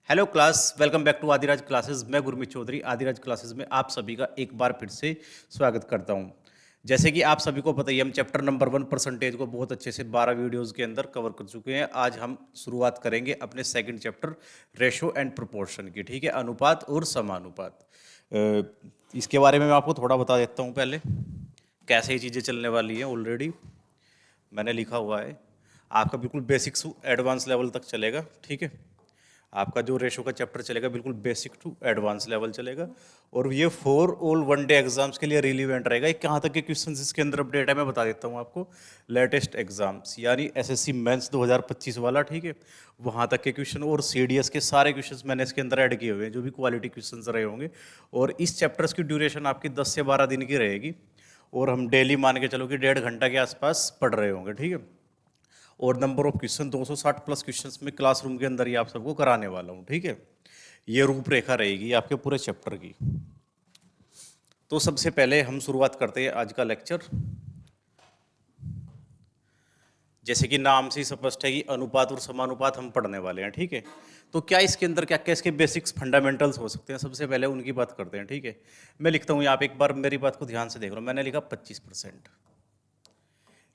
Hello class, welcome back to Adiraj classes. मैं Gurmeet Chaudhary Adiraj classes में आप सभी का एक बार फिर से स्वागत करता हूं। जैसे कि आप सभी को पता ही, हम चैप्टर नंबर 1 परसेंटेज को बहुत अच्छे से 12 वीडियोस के अंदर कवर कर चुके हैं। आज हम शुरुआत करेंगे अपने second chapter ratio and proportion की। ठीक है, अनुपात और समानुपात। इसके बारे में मैं आपको थोड़ा बता देता हूँ पहले, कैसे ये चीज़ें चलने वाली हैं। ऑलरेडी मैंने लिखा हुआ है, आपका बिल्कुल बेसिक टू एडवांस लेवल तक चलेगा। ठीक है, आपका जो रेशो का चैप्टर चलेगा बिल्कुल बेसिक टू एडवांस लेवल चलेगा, और ये for all one day exams के लिए रिलीवेंट रहेगा। ये कहाँ तक के क्वेश्चन इसके अंदर अपडेट है मैं बता देता हूँ आपको। लेटेस्ट एग्जाम्स यानी एसएससी मेंस 2025 वाला, ठीक है, वहाँ तक के क्वेश्चन और सीडीएस के सारे क्वेश्चन मैंने इसके अंदर ऐड किए हुए हैं, जो भी क्वालिटी क्वेश्चन रहे होंगे। और इस चैप्टर्स की ड्यूरेशन आपकी 10 से 12 दिन की रहेगी, और हम डेली मान के चलो कि 1.5 घंटा के आसपास पढ़ रहे होंगे। ठीक है, और number of question 260 plus questions में क्लासरूम के अंदर ही आप सबको कराने वाला हूँ। ठीक है, ये रूपरेखा रहेगी आपके पूरे चैप्टर की। तो सबसे पहले हम शुरुआत करते हैं आज का लेक्चर। जैसे कि नाम से ही स्पष्ट है कि अनुपात और समानुपात हम पढ़ने वाले हैं। ठीक है, तो क्या इसके अंदर क्या क्या इसके बेसिक्स फंडामेंटल्स हो सकते हैं, सबसे पहले उनकी बात करते हैं। ठीक है, मैं लिखता हूँ, आप एक बार मेरी बात को ध्यान से देख लो। मैंने लिखा 25%,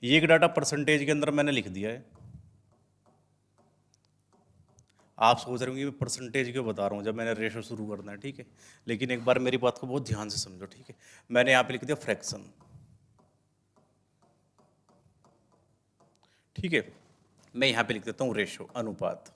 ये एक डाटा परसेंटेज के अंदर मैंने लिख दिया है। आप सोच रहे होंगे मैं परसेंटेज क्यों बता रहा हूँ जब मैंने रेशो शुरू करना है। ठीक है, लेकिन एक बार मेरी बात को बहुत ध्यान से समझो। ठीक है, मैंने यहाँ पे लिख दिया फ्रैक्शन। ठीक है, मैं यहाँ पे लिख देता हूँ रेशो, अनुपात।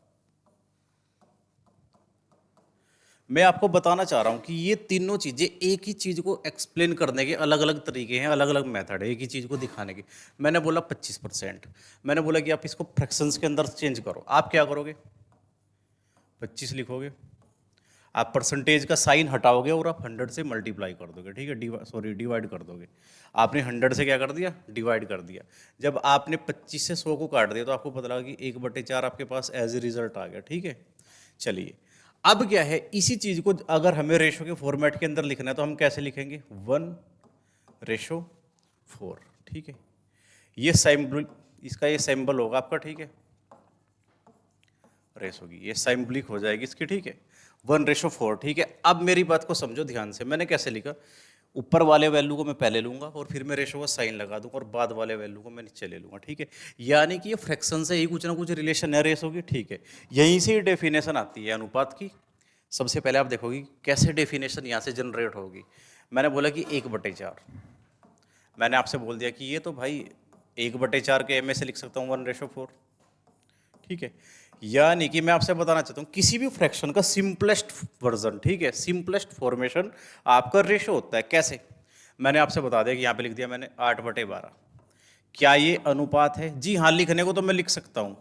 मैं आपको बताना चाह रहा हूँ कि ये तीनों चीज़ें एक ही चीज़ को एक्सप्लेन करने के अलग अलग तरीके हैं, अलग अलग मेथड है एक ही चीज़ को दिखाने के। मैंने बोला 25%, मैंने बोला कि आप इसको फ्रैक्शंस के अंदर चेंज करो। आप क्या करोगे, 25 लिखोगे, आप परसेंटेज का साइन हटाओगे और आप 100 से मल्टीप्लाई कर दोगे। ठीक है, डिवाइड कर दोगे। आपने 100 से क्या कर दिया, डिवाइड कर दिया। जब आपने 25 से 100 को काट दिया तो आपको पता लगा कि 1/4 आपके पास एज ए रिजल्ट आ गया। ठीक है, चलिए अब क्या है, इसी चीज़ को अगर हमें रेशो के फॉर्मेट के अंदर लिखना है तो हम कैसे लिखेंगे, 1/4। ठीक है, ये सिंबल, इसका ये सिंबल होगा आपका। ठीक है, रेस होगी, ये सिंबलिक हो जाएगी इसकी। ठीक है, 1/4। ठीक है, अब मेरी बात को समझो ध्यान से। मैंने कैसे लिखा, ऊपर वाले वैल्यू को मैं पहले लूंगा और फिर मैं रेशो का साइन लगा दूंगा और बाद वाले वैल्यू को मैं नीचे ले लूंगा। ठीक है, यानी कि ये फ्रैक्शन से ही कुछ ना कुछ रिलेशन है रेशो की। ठीक है, यहीं से ही डेफिनेशन आती है अनुपात की। सबसे पहले आप देखोगी कैसे डेफिनेशन यहाँ से जनरेट होगी। मैंने बोला कि 1/4, मैंने आपसे बोल दिया कि ये तो भाई 1/4 के एम से लिख सकता हूँ 1/4। ठीक है, यानी कि मैं आपसे बताना चाहता हूँ किसी भी फ्रैक्शन का सिंपलेस्ट वर्जन, ठीक है, सिंपलेस्ट फॉर्मेशन आपका रेशो होता है। कैसे, मैंने आपसे बता दिया कि यहाँ पे लिख दिया मैंने 8/12। क्या ये अनुपात है, जी हाँ, लिखने को तो मैं लिख सकता हूँ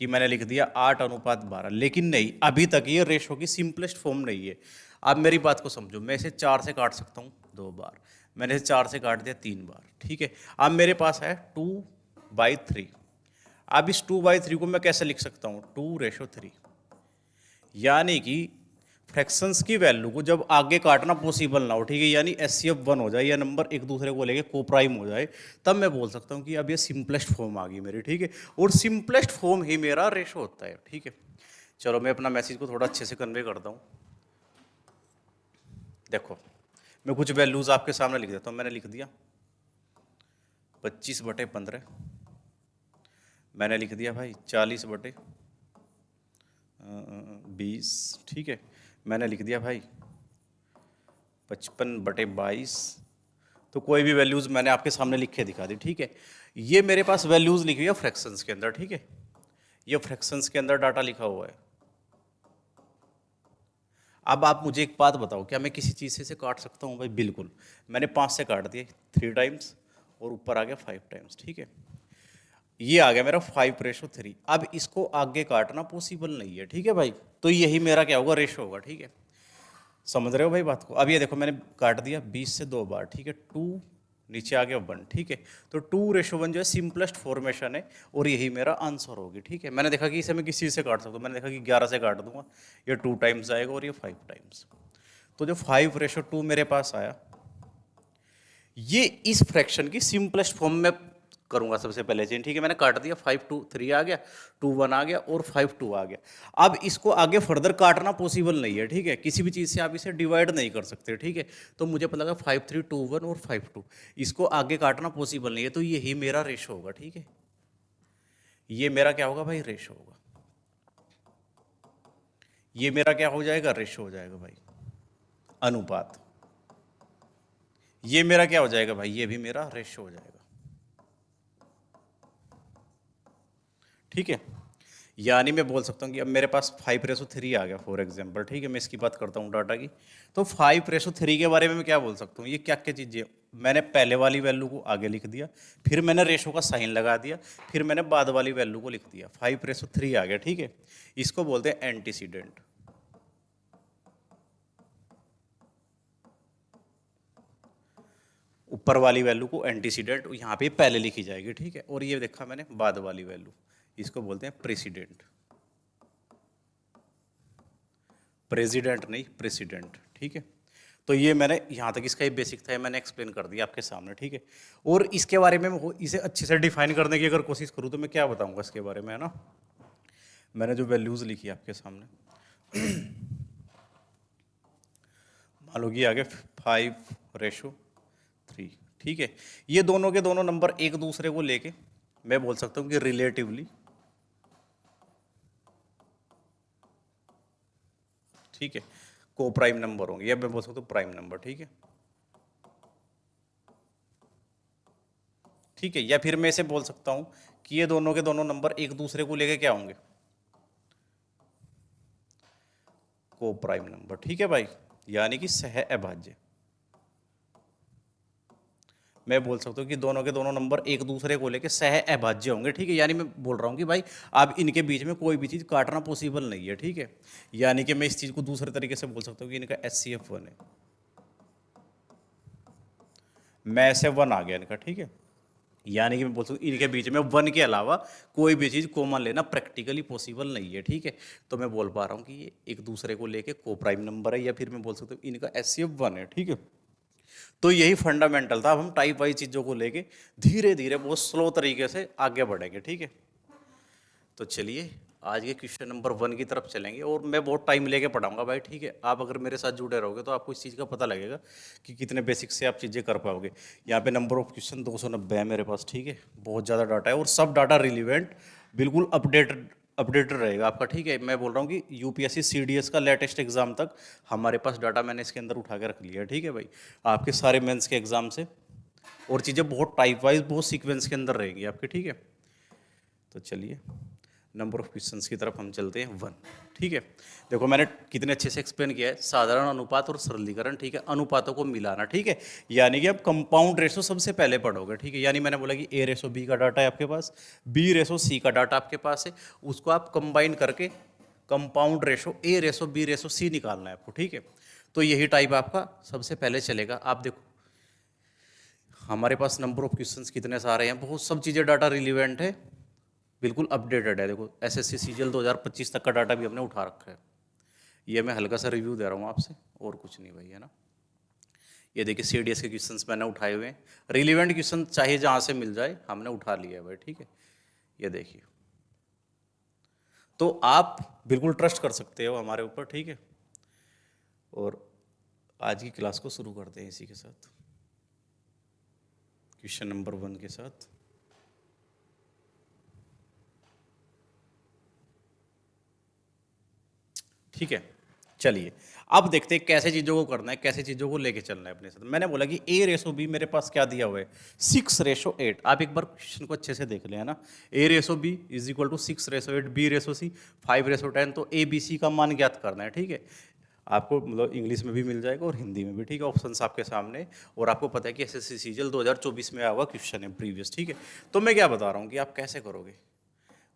कि मैंने लिख दिया 8/12, लेकिन नहीं, अभी तक ये रेशो की सिंपलेस्ट फॉर्म नहीं है। अब मेरी बात को समझो, मैं इसे 4 से काट सकता हूँ 2 बार, मैंने इसे 4 से काट दिया 3 बार। ठीक है, अब मेरे पास है 2/3। अब इस 2/3 को मैं कैसे लिख सकता हूँ, 2/3। यानी कि फ्रैक्शंस की वैल्यू को जब आगे काटना पॉसिबल ना हो, ठीक है, यानी HCF 1 हो जाए या नंबर एक दूसरे को लेके कोप्राइम हो जाए, तब मैं बोल सकता हूँ कि अब ये सिंपलेस्ट फॉर्म आ गई मेरी। ठीक है, और सिंपलेस्ट फॉर्म ही मेरा रेशो होता है। ठीक है, चलो मैं अपना मैसेज को थोड़ा अच्छे से कन्वे करता हूँ। देखो, मैं कुछ वैल्यूज़ आपके सामने लिख देता हूँ। मैंने लिख दिया 25/15, मैंने लिख दिया भाई 40/20। ठीक है, मैंने लिख दिया भाई 55/22। तो कोई भी वैल्यूज़ मैंने आपके सामने लिख के दिखा दी। ठीक है, ये मेरे पास वैल्यूज़ लिखी हुई है फ्रैक्शंस के अंदर। ठीक है, ये फ्रैक्शंस के अंदर डाटा लिखा हुआ है। अब आप मुझे एक बात बताओ, क्या मैं किसी चीज़ से इसे काट सकता हूँ भाई, बिल्कुल। मैंने 5 से काट दिए 3 टाइम्स, और ऊपर आ गया 5 टाइम्स। ठीक है, ये आ गया मेरा 5/3। अब इसको आगे काटना पॉसिबल नहीं है। ठीक है भाई, तो यही मेरा क्या होगा, रेशो होगा। ठीक है, समझ रहे हो भाई बात को। अब ये देखो, मैंने काट दिया 20 से 2 बार। ठीक है, 2 नीचे आ गया 1। ठीक है, तो 2/1 जो है सिंपलेस्ट फॉर्मेशन है, और यही मेरा आंसर होगी। ठीक है, मैंने देखा कि इसे मैं किसी से काट सकता हूँ। मैंने देखा कि 11 से काट दूंगा, ये 2 टाइम्स आएगा और ये 5 टाइम्स। तो जो 5/2 मेरे पास आया, ये इस फ्रैक्शन की सिंपलेस्ट फॉर्म में करूंगा सबसे पहले चेंज, ठीक है। मैंने काट दिया, 5 2 3 आ गया, 2 1 आ गया और 5 2 आ गया। अब इसको आगे फर्दर काटना पॉसिबल नहीं है, ठीक है। किसी भी चीज़ से आप इसे डिवाइड नहीं कर सकते, ठीक है। तो मुझे पता लगा 5 3 2 1 और 5 2, इसको आगे काटना पॉसिबल नहीं है, तो यही मेरा रेशो होगा, ठीक है। ये मेरा क्या होगा भाई, रेशो होगा। ये मेरा क्या हो जाएगा, रेशो हो जाएगा भाई, अनुपात। ये मेरा क्या हो जाएगा भाई, ये भी मेरा रेशो हो जाएगा, ठीक है। यानी मैं बोल सकता हूँ कि अब मेरे पास 5:3 आ गया फॉर एग्जाम्पल, ठीक है। मैं इसकी बात करता हूँ डाटा की, तो 5:3 के बारे में मैं क्या बोल सकता हूँ, ये क्या क्या चीज़ें, मैंने पहले वाली वैल्यू को आगे लिख दिया, फिर मैंने रेशो का साइन लगा दिया, फिर मैंने बाद वाली वैल्यू को लिख दिया, 5:3 आ गया, ठीक है। इसको बोलते हैं एंटीसीडेंट। ऊपर वाली वैल्यू को एंटीसीडेंट यहाँ पे पहले लिखी जाएगी, ठीक है। और ये देखा मैंने बाद वाली वैल्यू, इसको बोलते हैं प्रेसिडेंट। प्रेसिडेंट नहीं, प्रेसिडेंट, ठीक है। तो ये मैंने यहाँ तक इसका ही बेसिक था, मैंने एक्सप्लेन कर दिया आपके सामने, ठीक है। और इसके बारे में इसे अच्छे से डिफाइन करने की अगर कोशिश करूँ तो मैं क्या बताऊँगा इसके बारे में, है ना। मैंने जो वैल्यूज़ लिखी आपके सामने, मान लो कि आगे 5:3, ठीक है। ये दोनों के दोनों नंबर एक दूसरे को लेके मैं बोल सकता हूँ कि रिलेटिवली, ठीक है, को प्राइम नंबर होंगे, या मैं बोल सकता हूँ प्राइम नंबर, ठीक है, ठीक है। या फिर मैं इसे बोल सकता हूँ कि ये दोनों के दोनों नंबर एक दूसरे को लेके क्या होंगे, को प्राइम नंबर, ठीक है भाई, यानी कि सह अभाज्य। मैं बोल सकता हूँ कि दोनों के दोनों नंबर एक दूसरे को लेके सह अभाज्य होंगे, ठीक है। यानी मैं बोल रहा हूँ कि भाई अब इनके बीच में कोई भी चीज़ काटना पॉसिबल नहीं है, ठीक है। यानी कि मैं इस चीज़ को दूसरे तरीके से बोल सकता हूँ कि इनका HCF 1 है, मैं से 1 आ गया इनका, ठीक है। यानी कि मैं बोल सकता हूँ इनके बीच में 1 के अलावा कोई भी चीज़ कॉमन लेना प्रैक्टिकली पॉसिबल नहीं है, ठीक है। तो मैं बोल पा रहा हूँ कि ये एक दूसरे को लेके को प्राइम नंबर है, या फिर मैं बोल सकता हूँ इनका HCF 1 है, ठीक है। तो यही फंडामेंटल था। अब हम टाइप वाइज चीज़ों को लेके धीरे धीरे बहुत स्लो तरीके से आगे बढ़ेंगे, ठीक है। तो चलिए आज के क्वेश्चन नंबर 1 की तरफ चलेंगे, और मैं बहुत टाइम लेके पढ़ाऊंगा भाई, ठीक है। आप अगर मेरे साथ जुड़े रहोगे तो आपको इस चीज़ का पता लगेगा कि कितने बेसिक से आप चीज़ें कर पाओगे। यहाँ पे नंबर ऑफ क्वेश्चन 290 है मेरे पास, ठीक है। बहुत ज़्यादा डाटा है और सब डाटा रिलीवेंट, बिल्कुल अपडेटेड रहेगा आपका, ठीक है। मैं बोल रहा हूँ कि UPSC CDS का लेटेस्ट एग्जाम तक हमारे पास डाटा मैंने इसके अंदर उठा के रख लिया है, ठीक है भाई। आपके सारे मेंस के एग्जाम से, और चीज़ें बहुत टाइप वाइज बहुत सीक्वेंस के अंदर रहेंगी आपके, ठीक है। तो चलिए नंबर ऑफ क्वेश्चंस की तरफ हम चलते हैं 1, ठीक है। देखो मैंने कितने अच्छे से एक्सप्लेन किया है, साधारण अनुपात और सरलीकरण, ठीक है, अनुपातों को मिलाना, ठीक है। यानी कि आप कंपाउंड रेशो सबसे पहले पढ़ोगे, ठीक है। यानी मैंने बोला कि A/B का डाटा है आपके पास, B/C का डाटा आपके पास है, उसको आप कंबाइन करके कंपाउंड रेशो A/B/C निकालना है आपको, ठीक है। तो यही टाइप आपका सबसे पहले चलेगा। आप देखो हमारे पास नंबर ऑफ क्वेश्चंस कितने सारे हैं, बहुत सब चीज़ें डाटा रिलीवेंट है, बिल्कुल अपडेटेड है। देखो SSC CGL 2025 तक का डाटा भी हमने उठा रखा है। ये मैं हल्का सा रिव्यू दे रहा हूँ आपसे, और कुछ नहीं भाई, है ना। ये देखिए CDS के क्वेश्चंस मैंने उठाए हुए हैं, रिलीवेंट क्वेश्चन चाहे जहाँ से मिल जाए हमने उठा लिया है भाई, ठीक है। ये देखिए, तो आप बिल्कुल ट्रस्ट कर सकते हो हमारे ऊपर, ठीक है। और आज की क्लास को शुरू करते हैं इसी के साथ, क्वेश्चन नंबर 1 के साथ। ठीक है, चलिए अब देखते हैं कैसे चीज़ों को करना है, कैसे चीज़ों को लेके चलना है अपने साथ। मैंने बोला कि A/B मेरे पास क्या दिया हुआ है, 6:8। आप एक बार क्वेश्चन को अच्छे से देख लें, है ना। A/B is equal to 6:8, B/C 5:10। तो ABC का मान ज्ञात करना है, ठीक है। आपको मतलब इंग्लिश में भी मिल जाएगा और हिंदी में भी, ठीक है। ऑप्शंस आपके सामने, और आपको पता है कि SSC CGL 2024 में आया हुआ क्वेश्चन है प्रीवियस, ठीक है। तो मैं क्या बता रहा हूँ कि आप कैसे करोगे,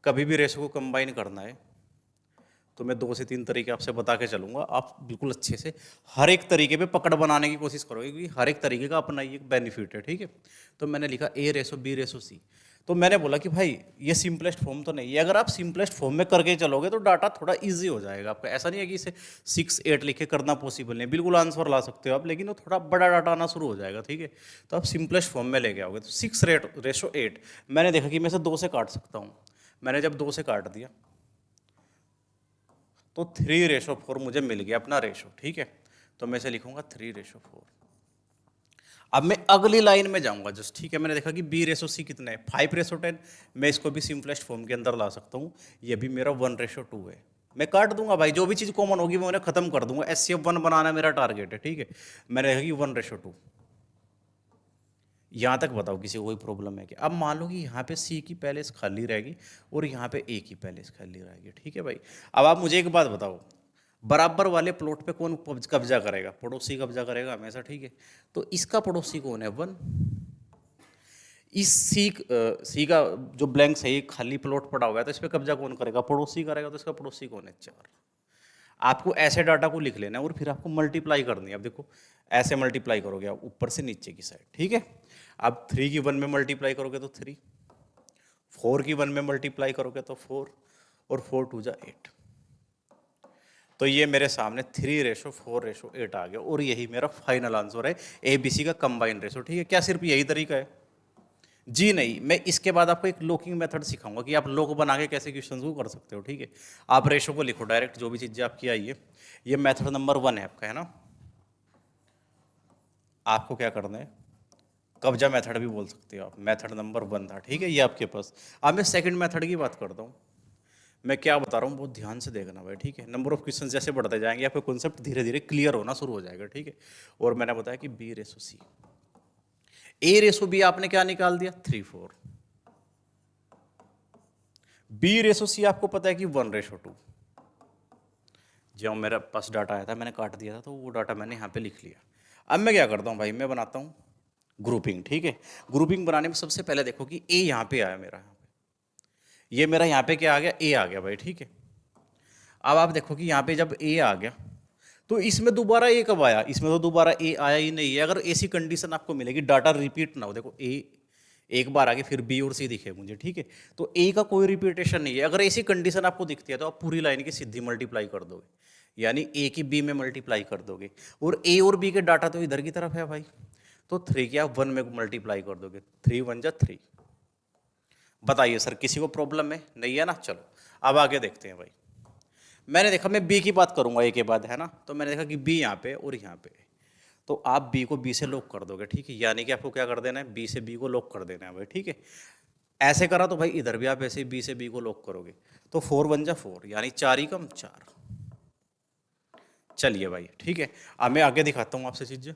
कभी भी रेशो को कंबाइन करना है तो मैं 2 से 3 तरीके आपसे बता के चलूँगा। आप बिल्कुल अच्छे से हर एक तरीके पे पकड़ बनाने की कोशिश करोगे, क्योंकि हर एक तरीके का अपना ही एक बेनिफिट है, ठीक है। तो मैंने लिखा A/B/C। तो मैंने बोला कि भाई ये सिंपलेस्ट फॉर्म तो नहीं है, अगर आप सिंपलेस्ट फॉर्म में करके चलोगे तो डाटा थोड़ा इजी हो जाएगा आपका। ऐसा नहीं है कि इसे 6 8 लिख के करना पॉसिबल नहीं, बिल्कुल आंसर ला सकते हो आप, लेकिन वो थोड़ा बड़ा डाटा आना शुरू हो जाएगा, ठीक है। तो आप सिंपलेस्ट फॉर्म में लेके आओगे। तो 6:8 मैंने देखा कि मैं इसे 2 से काट सकता हूँ। मैंने जब 2 से काट दिया तो 3:4 मुझे मिल गया अपना रेशो, ठीक है। तो मैं इसे लिखूंगा 3:4। अब मैं अगली लाइन में जाऊंगा जस्ट, ठीक है। मैंने देखा कि B/C कितना है, 5:10। मैं इसको भी सिंपलेस्ट फॉर्म के अंदर ला सकता हूँ। ये भी मेरा 1:2 है। मैं काट दूंगा भाई, जो भी चीज़ कॉमन होगी मैं उन्हें खत्म कर दूंगा। HCF 1 बनाना मेरा टारगेट है, ठीक है। मैंने देखा कि 1:2। यहाँ तक बताओ किसी को कोई प्रॉब्लम है क्या? अब मान लो कि यहाँ पे C की पैलेस खाली रहेगी और यहाँ पे A की पैलेस खाली रहेगी, ठीक है भाई। अब आप मुझे एक बात बताओ, बराबर वाले प्लॉट पे कौन कब्जा करेगा? पड़ोसी कब्जा करेगा हमेशा, ठीक है। तो इसका पड़ोसी कौन है? 1। इस सी का जो ब्लैंक है, ये खाली प्लॉट पड़ा हुआ है, तो इस पर कब्जा कौन करेगा? पड़ोसी करेगा। तो इसका पड़ोसी कौन है? 4। आपको ऐसे डाटा को लिख लेना है और फिर आपको मल्टीप्लाई करनी है। अब देखो ऐसे मल्टीप्लाई करोगे आप ऊपर से नीचे की साइड, ठीक है। अब 3 की 1 में मल्टीप्लाई करोगे तो 3, 4 की 1 में मल्टीप्लाई करोगे तो 4, और 4 2 जा 8। तो ये मेरे सामने 3:4:8 आ गया, और यही मेरा फाइनल आंसर है ABC का कंबाइन रेशो, ठीक है। क्या सिर्फ यही तरीका है? जी नहीं, मैं इसके बाद आपको एक लॉकिंग मेथड सिखाऊंगा कि आप लॉक बना के कैसे क्वेश्चंस को कर सकते हो, ठीक है। आप रेशो को लिखो डायरेक्ट, जो भी चीज़ें आपकी आई है। ये मेथड नंबर 1 है आपका, है ना। आपको क्या करना है? कब्जा मेथड भी बोल सकते हो आप, मेथड नंबर 1 था, ठीक है, ये आपके पास। अब मैं सेकंड मेथड की बात करता हूँ। मैं क्या बता रहा हूँ बहुत ध्यान से देखना भाई, ठीक है। नंबर ऑफ क्वेश्चन जैसे बढ़ते जाएंगे आपका कॉन्सेप्ट धीरे धीरे क्लियर होना शुरू हो जाएगा, ठीक है। और मैंने बताया कि B/C, A/B आपने क्या निकाल दिया? 3 4। B/C आपको पता है कि 1:2। जब मेरे पास डाटा आया था मैंने काट दिया था, तो वो डाटा मैंने यहाँ पे लिख लिया। अब मैं क्या करता हूँ भाई, मैं बनाता हूँ ग्रुपिंग, ठीक है। ग्रुपिंग बनाने में सबसे पहले देखो कि A यहाँ पे आया मेरा, यहाँ पे ये मेरा यहाँ पे क्या आ गया? A आ गया भाई, ठीक है। अब आप देखो कि यहाँ पे जब A आ गया तो इसमें दोबारा A कब आया? इसमें तो दोबारा A आया ही नहीं है। अगर ऐसी कंडीशन आपको मिलेगी डाटा रिपीट ना हो, देखो A एक बार आगे फिर B और C दिखे मुझे, ठीक है। तो A का कोई रिपीटेशन नहीं है। अगर ऐसी कंडीशन आपको दिखती है तो आप पूरी लाइन की सीधी मल्टीप्लाई कर दोगे, यानी A की B में मल्टीप्लाई कर दोगे। और A और B के डाटा तो इधर की तरफ है भाई, तो 3 की आप 1 में मल्टीप्लाई कर दोगे। 3 1 जा 3। बताइए सर किसी को प्रॉब्लम है? नहीं है ना। चलो अब आगे देखते हैं भाई। मैंने देखा, मैं B की बात करूंगा A के बाद, है ना। तो मैंने देखा कि B यहाँ पे और यहाँ पे, तो आप B को B से लॉक कर दोगे, ठीक है। यानी कि आपको क्या कर देना है? B से B को लॉक कर देना है भाई, ठीक है। ऐसे करा तो भाई इधर भी आप ऐसे ही B से B को लॉक करोगे, तो 4 1 जा 4, यानी 4 ही कम 4। चलिए भाई, ठीक है। अब मैं आगे दिखाता हूँ आपसे चीजें।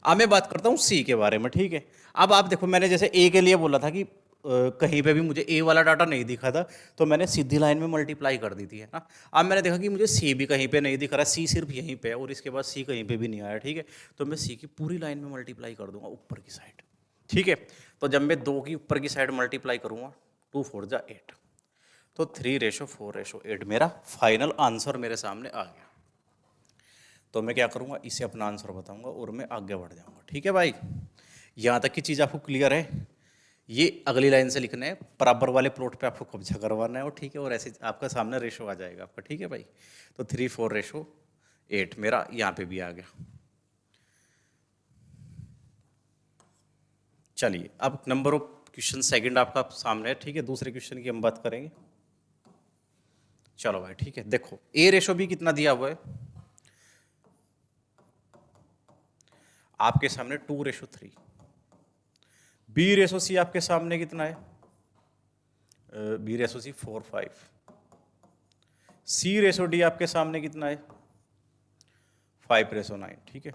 अब मैं बात करता हूँ C के बारे में, ठीक है। अब आप देखो, मैंने जैसे A के लिए बोला था कि कहीं पे भी मुझे A वाला डाटा नहीं दिखा था, तो मैंने सीधी लाइन में मल्टीप्लाई कर दी थी, है ना। अब मैंने देखा कि मुझे C भी कहीं पे नहीं दिख रहा, C सिर्फ यहीं पे है और इसके बाद C कहीं पे भी नहीं आया, ठीक है। तो मैं C की पूरी लाइन में मल्टीप्लाई कर दूंगा ऊपर की साइड, ठीक है। तो जब मैं 2 की ऊपर की साइड मल्टीप्लाई करूंगा, 2 4 जा 8, तो 3:4:8 मेरा फाइनल आंसर मेरे सामने आ गया। तो मैं क्या करूँगा, इसे अपना आंसर बताऊँगा और मैं आगे बढ़ जाऊँगा, ठीक है भाई। यहाँ तक की चीज़ आपको क्लियर है? ये अगली लाइन से लिखना है, बराबर वाले प्लॉट पे आपको कब्जा करवाना है, और ठीक है। और ऐसे आपका सामने रेशो आ जाएगा आपका, ठीक है भाई। तो 3:4:8 मेरा यहाँ पे भी आ गया। चलिए अब नंबर ऑफ क्वेश्चन सेकंड आपका सामने है, ठीक है। दूसरे क्वेश्चन की हम बात करेंगे। चलो भाई, ठीक है। देखो A/B कितना दिया हुआ है आपके सामने? 2:3। B/C आपके सामने कितना है? B/C 4 5। C/D आपके सामने कितना है? 5:9, ठीक है।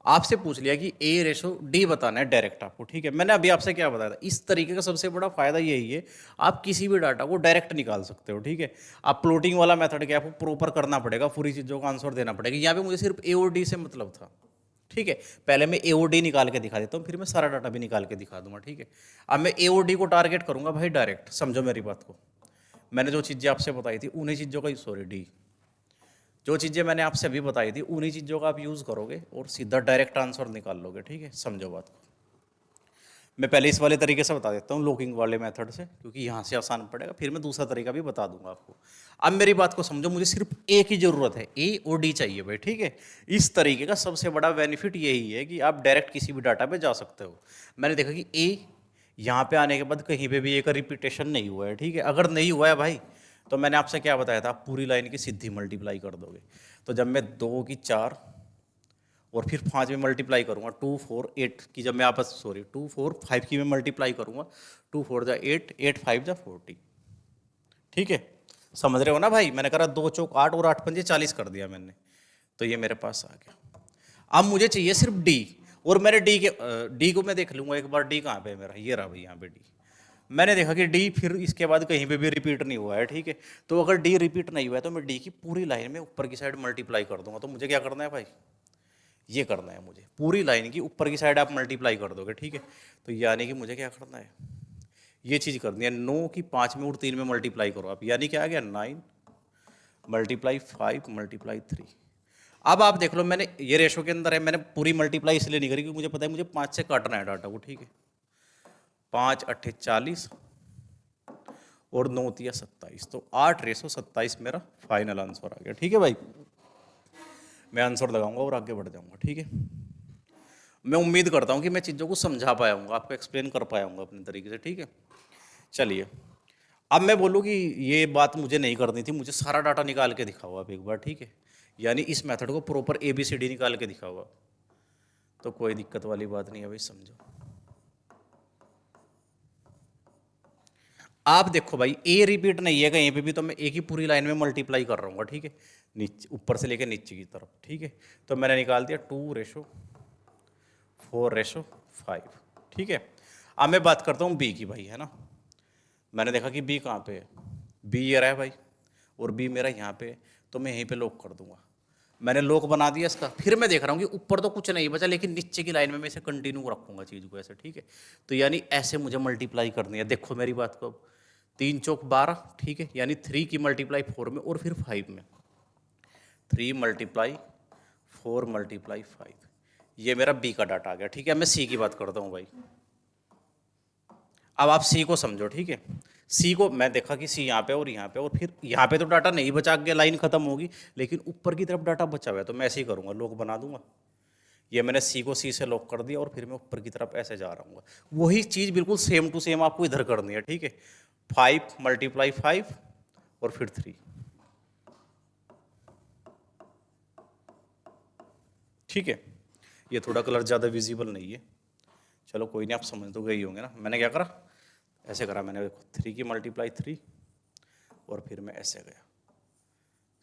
आपसे पूछ लिया कि A/D बताना है डायरेक्ट आपको, ठीक है। मैंने अभी आपसे क्या बताया था? इस तरीके का सबसे बड़ा फायदा यही है, आप किसी भी डाटा को डायरेक्ट निकाल सकते हो, ठीक है। आप प्लॉटिंग वाला मेथड क्या आपको प्रॉपर करना पड़ेगा, पूरी चीज़ों का आंसर देना पड़ेगा। यहाँ पे मुझे सिर्फ A और D से मतलब था, ठीक है। पहले मैं A और D निकाल के दिखा देता हूँ, फिर मैं सारा डाटा भी निकाल के दिखा दूंगा, ठीक है। अब मैं A और D को टारगेट करूंगा भाई डायरेक्ट, समझो मेरी बात को। मैंने जो चीज़ें आपसे बताई थी उन्हीं चीज़ों का, सॉरी D, जो चीज़ें मैंने आपसे अभी बताई थी उन्हीं चीज़ों का आप यूज़ करोगे और सीधा डायरेक्ट आंसर निकाल लोगे, ठीक है। समझो बात को। मैं पहले इस वाले तरीके से बता देता हूँ, लॉकिंग वाले मेथड से, क्योंकि यहाँ से आसान पड़ेगा, फिर मैं दूसरा तरीका भी बता दूंगा आपको। अब मेरी बात को समझो, मुझे सिर्फ ए की ज़रूरत है, ए और डी चाहिए भाई, ठीक है। इस तरीके का सबसे बड़ा बेनिफिट यही है कि आप डायरेक्ट किसी भी डाटा पे जा सकते हो। मैंने देखा कि ए यहाँ पे आने के बाद कहीं पे भी ए का रिपीटेशन नहीं हुआ है, ठीक है। अगर नहीं हुआ है भाई, तो मैंने आपसे क्या बताया था, आप पूरी लाइन की सीधी मल्टीप्लाई कर दोगे। तो जब मैं 2 की 4 और फिर 5 में मल्टीप्लाई करूँगा, 2 4 8 की, जब मैं आपस 2 4 5 की मैं मल्टीप्लाई करूँगा, 2 4 जा 8, 8 5 जा 40, ठीक है। समझ रहे हो ना भाई, मैंने करा 2 चौक 8 और 8 पंजे 40 कर दिया मैंने, तो ये मेरे पास आ गया। अब मुझे चाहिए सिर्फ डी, और मेरे डी को मैं देख लूँगा एक बार, डी कहाँ पे है मेरा, ये रहा भाई यहाँ पे डी। मैंने देखा कि डी फिर इसके बाद कहीं पे भी रिपीट नहीं हुआ है, ठीक है। तो अगर डी रिपीट नहीं हुआ है तो मैं डी की पूरी लाइन में ऊपर की साइड मल्टीप्लाई कर दूंगा। तो मुझे क्या करना है भाई, ये करना है मुझे, पूरी लाइन की ऊपर की साइड आप मल्टीप्लाई कर दोगे, ठीक है। तो यानी कि मुझे क्या करना है, ये चीज़ करनी है, 9 की 5 में और 3 में मल्टीप्लाई करो आप, यानी क्या आ गया 9 मल्टीप्लाई 5 मल्टीप्लाई 3। अब आप देख लो, मैंने ये रेशो के अंदर है, मैंने पूरी मल्टीप्लाई इसलिए नहीं करी क्योंकि मुझे पता है मुझे 5 से काटना है डाटा को, ठीक है। 5 अट्ठे 40 और 9 तिया 27, तो 8:27 मेरा फाइनल आंसर आ गया, ठीक है भाई। मैं आंसर लगाऊंगा और आगे बढ़ जाऊंगा, ठीक है। मैं उम्मीद करता हूँ कि मैं चीज़ों को समझा पाया हूँ, आपको एक्सप्लेन कर पाया हूँ अपने तरीके से, ठीक है। चलिए, अब मैं बोलूँ कि ये बात मुझे नहीं करनी थी, मुझे सारा डाटा निकाल के दिखाओ आप एक बार, ठीक है। यानी इस मेथड को प्रॉपर ABCD निकाल के दिखाओ आप, तो कोई दिक्कत वाली बात नहीं है भाई, समझो। आप देखो भाई, ए रिपीट नहीं है कहीं पे भी, तो मैं ए की पूरी लाइन में मल्टीप्लाई कर रहा हूँ, ठीक है, नीचे ऊपर से लेकर नीचे की तरफ, ठीक है। तो मैंने निकाल दिया 2:4:5, ठीक है। अब मैं बात करता हूँ बी की भाई, है ना। मैंने देखा कि बी कहाँ पे है, बी ये रहा है भाई, और बी मेरा यहाँ पे है, तो मैं यहीं पे लॉक कर दूंगा। मैंने लॉक बना दिया इसका, फिर मैं देख रहा हूँ कि ऊपर तो कुछ नहीं बचा, लेकिन नीचे की लाइन में मैं इसे कंटिन्यू रखूंगा चीज़ को ऐसे, ठीक है। तो यानी ऐसे मुझे मल्टीप्लाई करनी है, देखो मेरी बात को, 3 चौक 12, ठीक है, यानी 3 की मल्टीप्लाई 4 में और फिर 5 में, 3 मल्टीप्लाई 4 मल्टीप्लाई 5, ये मेरा बी का डाटा आ गया, ठीक है। मैं सी की बात करता हूँ भाई, अब आप सी को समझो, ठीक है। सी को मैं देखा कि सी यहाँ पे और यहाँ पे, और फिर यहाँ पे तो डाटा नहीं बचा, आगे लाइन खत्म होगी, लेकिन ऊपर की तरफ डाटा बचा हुआ है, तो मैं ऐसे ही करूँगा, लॉक बना दूंगा। ये मैंने सी को सी से लॉक कर दिया, और फिर मैं ऊपर की तरफ ऐसे जा रहा हूँ। वही चीज़ बिल्कुल सेम टू सेम आपको इधर करनी है, ठीक है। 5 मल्टीप्लाई 5 और फिर 3, ठीक है। ये थोड़ा कलर ज़्यादा विजिबल नहीं है, चलो कोई नहीं, आप समझ तो गए ही होंगे ना। मैंने क्या करा, ऐसे करा मैंने, 3 की मल्टीप्लाई 3 और फिर मैं ऐसे गया,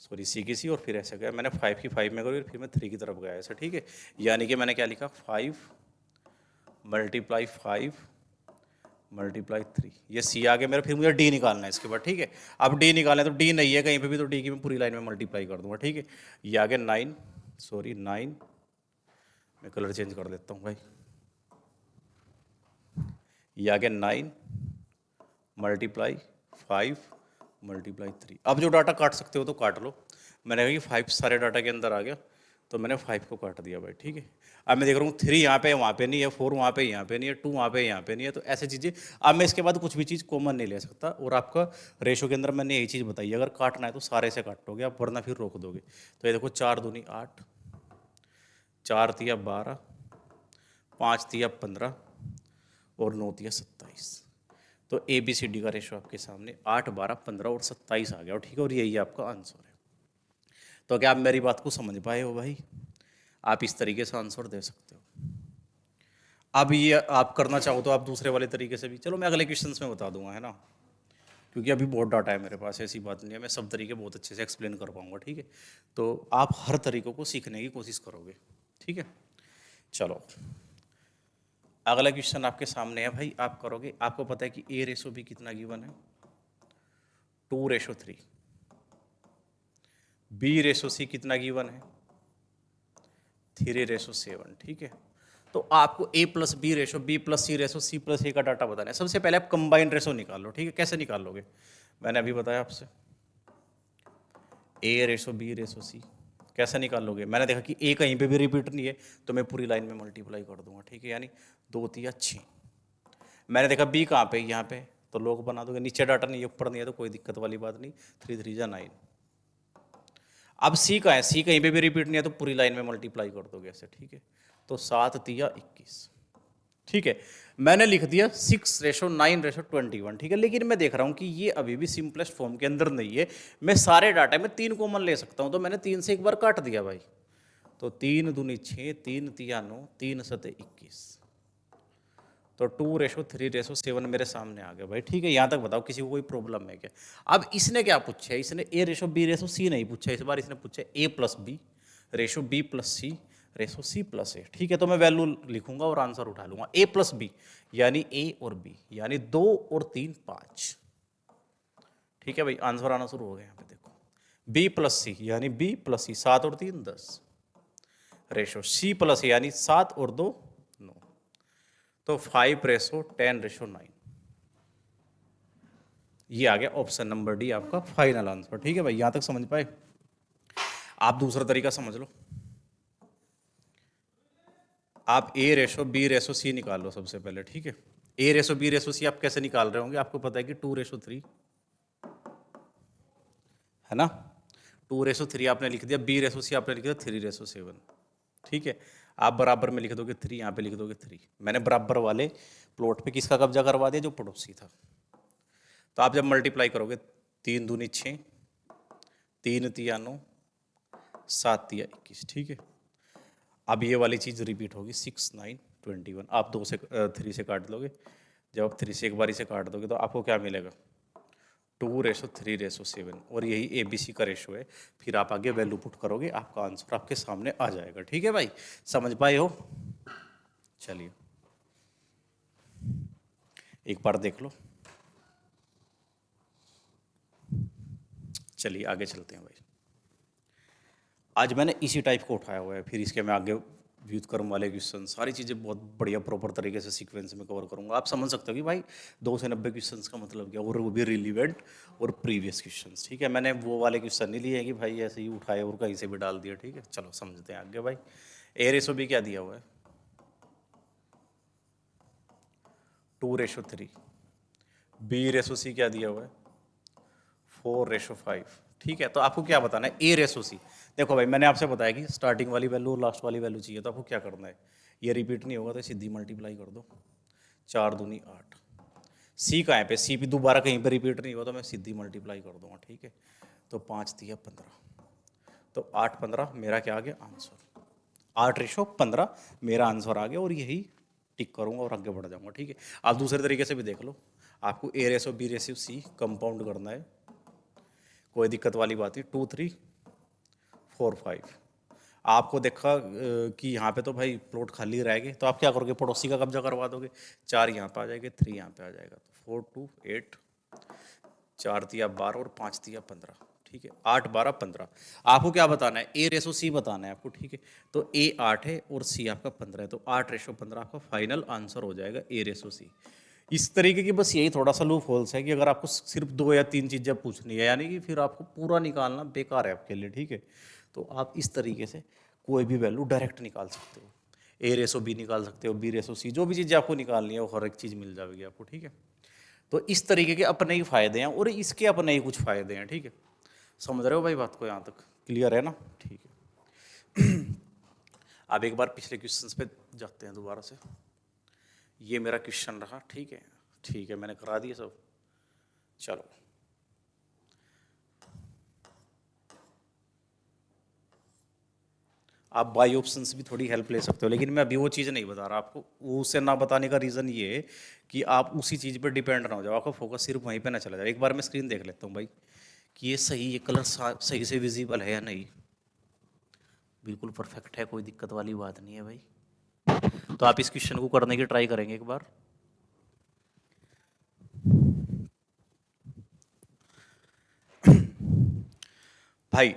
सॉरी सी की सी, और फिर ऐसे गया मैंने 5 की 5 में करी, और फिर मैं 3 की तरफ गया ऐसे, ठीक है। यानी कि मैंने क्या लिखा, 5 मल्टीप्लाई 5 मल्टीप्लाई 3, ये सी आ गया मेरा। फिर मुझे डी निकालना है इसके बाद, ठीक है। अब डी निकालना है, तो डी नहीं है कहीं पे भी, तो डी की मैं पूरी लाइन में मल्टीप्लाई कर दूंगा, ठीक है। ये आ गया 9, सॉरी 9, मैं कलर चेंज कर देता हूँ भाई, ये आ गया 9 मल्टीप्लाई 5 मल्टीप्लाई 3। अब जो डाटा काट सकते हो तो काट लो, मैंने कहा कि 5 सारे डाटा के अंदर आ गया, तो मैंने 5 को काट दिया भाई, ठीक है। अब मैं देख रहा हूँ 3 यहाँ पे वहाँ पे नहीं है, 4 वहाँ पे यहाँ पे नहीं है, 2 वहाँ पे यहाँ पे नहीं है, तो ऐसी चीज़ें। अब मैं इसके बाद कुछ भी चीज़ कॉमन नहीं ले सकता, और आपका रेशो के अंदर मैंने यही चीज़ बताई, अगर काटना है तो सारे से काटोगे आप, वरना फिर रोक दोगे। तो ये देखो 4 दूनी 8, 4 तिया 12, 5 तिया 15 और 9 तिया 27। तो ABCD का रेशो आपके सामने 8 12 15 और 27 आ गया, ठीक है। और यही आपका आंसर है। तो क्या आप मेरी बात को समझ पाए हो भाई, आप इस तरीके से आंसर दे सकते हो। अब ये आप करना चाहो तो आप दूसरे वाले तरीके से भी, चलो मैं अगले क्वेश्चंस में बता दूंगा, है ना, क्योंकि अभी बहुत डाटा है मेरे पास, ऐसी बात नहीं है, मैं सब तरीके बहुत अच्छे से एक्सप्लेन कर पाऊंगा, ठीक है। तो आप हर तरीकों को सीखने की कोशिश करोगे, ठीक है। चलो, अगला क्वेश्चन आपके सामने है भाई, आप करोगे। आपको पता है कि A/B कितना गिवन है, 2:3। B/C कितना गिवन है, 3:7, ठीक है। तो आपको A+B ratio, B+C ratio, C+A का डाटा बताना है। सबसे पहले आप कंबाइंड रेशो निकालो, ठीक है। कैसे निकालोगे, मैंने अभी बताया आपसे, A/B/C कैसे निकालोगे। मैंने देखा कि A कहीं पे भी रिपीट नहीं है, तो मैं पूरी लाइन में मल्टीप्लाई कर दूंगा, ठीक है। यानी 2 तिया 6, मैंने देखा बी कहाँ पे, यहाँ पे, तो लोग बना दोगे। नीचे डाटा नहीं है, ऊपर नहीं है, तो कोई दिक्कत वाली बात नहीं। 3 3 जा 9। अब सी का है, सी कहीं पे भी रिपीट नहीं है तो पूरी लाइन में मल्टीप्लाई कर दोगे ऐसे, ठीक है। तो 7 तिया 21, ठीक है। मैंने लिख दिया 6:9:21, ठीक है। लेकिन मैं देख रहा हूं कि ये अभी भी सिंपलेस्ट फॉर्म के अंदर नहीं है। मैं सारे डाटा में 3 कॉमन ले सकता हूं, तो मैंने 3 से एक बार काट दिया भाई। तो 3 दूनी 6, 3 तिया 9, 3 सते 21, तो 2:3:7 मेरे सामने आ गया भाई, ठीक है। यहाँ तक बताओ किसी को कोई प्रॉब्लम है क्या? अब इसने क्या पूछा है, इसने A:B:C नहीं पूछा, इस बार इसने पूछा A+B/B+C/C+A, ठीक है। तो मैं वैल्यू लिखूंगा और आंसर उठा लूंगा। A+B यानी A और B यानी 2 और 3 5, ठीक है भाई। आंसर आना शुरू हो गया यहाँ पे देखो। B+C यानी B+C 7 और 3 10, रेशो C+A यानी 7 और 2 9, तो 5:10:9। ये आ गया ऑप्शन नंबर डी आपका फाइनल आंसर, ठीक है भाई। यहां तक समझ पाए? आप दूसरा तरीका समझ लो। आप A:B:C निकाल लो सबसे पहले, ठीक है। A:B:C आप कैसे निकाल रहे होंगे? आपको पता है कि 2:3 है ना। 2:3 आपने लिख दिया, B:C आपने लिख दिया 3:7, ठीक है। आप बराबर में लिख दोगे 3, यहाँ पे लिख दोगे 3। मैंने बराबर वाले प्लॉट पे किसका कब्जा करवा दिया? जो पड़ोसी था। तो आप जब मल्टीप्लाई करोगे 3 दूनी 6, 3 तिया 9, 7 तिया 21, ठीक है। अब ये वाली चीज़ रिपीट होगी 6 9 21। आप 2 से 3 से काट दोगे। जब आप 3 से एक बारी से काट दोगे तो आपको क्या मिलेगा? 2:3:7, और यही ABC का रेशो है। फिर आप आगे वैल्यू पुट करोगे, आपका आंसर आपके सामने आ जाएगा, ठीक है भाई। समझ पाए हो? चलिए एक बार देख लो। चलिए आगे चलते हैं भाई। आज मैंने इसी टाइप को उठाया हुआ है, फिर इसके मैं आगे व्युत्क्रम वाले क्वेश्चन सारी चीज़ें बहुत बढ़िया प्रॉपर तरीके से सीक्वेंस में कवर करूंगा। आप समझ सकते हो कि भाई 2 से 90 क्वेश्चंस का मतलब क्या, और वो भी रिलीवेंट और प्रीवियस क्वेश्चंस, ठीक है। मैंने वो वाले क्वेश्चन नहीं लिए हैं कि भाई ऐसे ही उठाए और कहीं से भी डाल दिया, ठीक है। चलो समझते हैं आगे भाई। A:B क्या दिया हुआ है? 2:3। B:C क्या दिया हुआ है? 4:5, ठीक है। तो आपको क्या बताना है? A:C। देखो भाई मैंने आपसे बताया कि स्टार्टिंग वाली वैल्यू और लास्ट वाली वैल्यू चाहिए, तो आपको क्या करना है? ये रिपीट नहीं होगा तो सीधी मल्टीप्लाई कर दो। 4 दूनी 8। सी का है पे, सी भी दोबारा कहीं पर रिपीट नहीं हुआ तो मैं सीधी मल्टीप्लाई कर दूंगा, ठीक है। तो 5 तिया 15, तो 8 15 मेरा क्या आ गया आंसर? 8:15 मेरा आंसर आ गया, और यही टिक करूंगा और आगे बढ़ जाऊंगा, ठीक है। आप दूसरे तरीके से भी देख लो। आपको A:B:C कंपाउंड करना है, कोई दिक्कत वाली बात नहीं। 2 3 4 5। आपको देखा कि यहाँ पे तो भाई प्लॉट खाली रहेंगे, तो आप क्या करोगे? पड़ोसी का कब्जा करवा दोगे। 4 यहाँ पे आ जाएंगे, 3 यहाँ पे आ जाएगा, तो 4 2 8, 4 तिया 12 और 5 तिया 15, ठीक है। 8 12 15। आपको क्या बताना है? A:C बताना है आपको, ठीक है। तो A 8 है और C आपका 15 है, तो 8:15 आपका फाइनल आंसर हो जाएगा A:C। इस तरीके की बस यही थोड़ा सा लूप होल्स है कि अगर आपको सिर्फ 2 या 3 चीज़ें पूछनी है, यानी कि फिर आपको पूरा निकालना बेकार है आपके लिए, ठीक है। तो आप इस तरीके से कोई भी वैल्यू डायरेक्ट निकाल सकते हो। A:B निकाल सकते हो, B:C, जो भी चीज़ें आपको निकालनी है वो हर एक चीज़ मिल जाएगी आपको, ठीक है। तो इस तरीके के अपने ही फायदे हैं और इसके अपने ही कुछ फायदे हैं, ठीक है। समझ रहे हो भाई बात को? यहाँ तक क्लियर है ना? ठीक है। अब एक बार पिछले क्वेश्चंस पे जाते हैं दोबारा से। ये मेरा क्वेश्चन रहा, ठीक है। ठीक है, मैंने करा दिया सब। चलो आप बाई ऑप्शंस भी थोड़ी हेल्प ले सकते हो, लेकिन मैं अभी वो चीज़ नहीं बता रहा आपको। वो उससे ना बताने का रीज़न ये है कि आप उसी चीज़ पर डिपेंड ना हो जाओ, आपका फोकस सिर्फ वहीं पे ना चला जाए। एक बार मैं स्क्रीन देख लेता हूँ भाई कि ये सही, ये कलर सही से विजिबल है या नहीं। बिल्कुल परफेक्ट है, कोई दिक्कत वाली बात नहीं है भाई। तो आप इस क्वेश्चन को करने की ट्राई करेंगे एक बार। भाई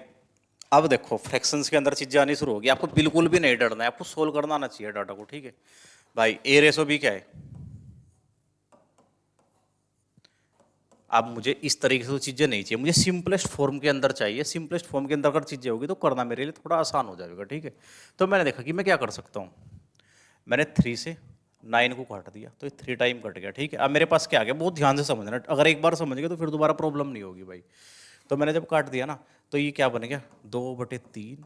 अब देखो फ्रैक्शंस के अंदर चीजें आनी शुरू होगी, आपको बिल्कुल भी नहीं डरना है, आपको सोल्व करना आना चाहिए डाटा को, ठीक है भाई। A:B क्या है? अब मुझे इस तरीके से तो चीजें नहीं चाहिए, मुझे सिंपलेस्ट फॉर्म के अंदर चाहिए। सिंपलेस्ट फॉर्म के अंदर अगर चीजें होगी तो करना मेरे लिए थोड़ा आसान हो जाएगा, ठीक है। तो मैंने देखा कि मैं क्या कर सकता हूँ। मैंने 3 से 9 को काट दिया तो ये 3 टाइम कट गया, ठीक है। अब मेरे पास क्या आ गया, बहुत ध्यान से समझना, अगर एक बार समझ गए तो फिर दोबारा प्रॉब्लम नहीं होगी भाई। तो मैंने जब काट दिया ना, तो ये क्या बन गया, 2/3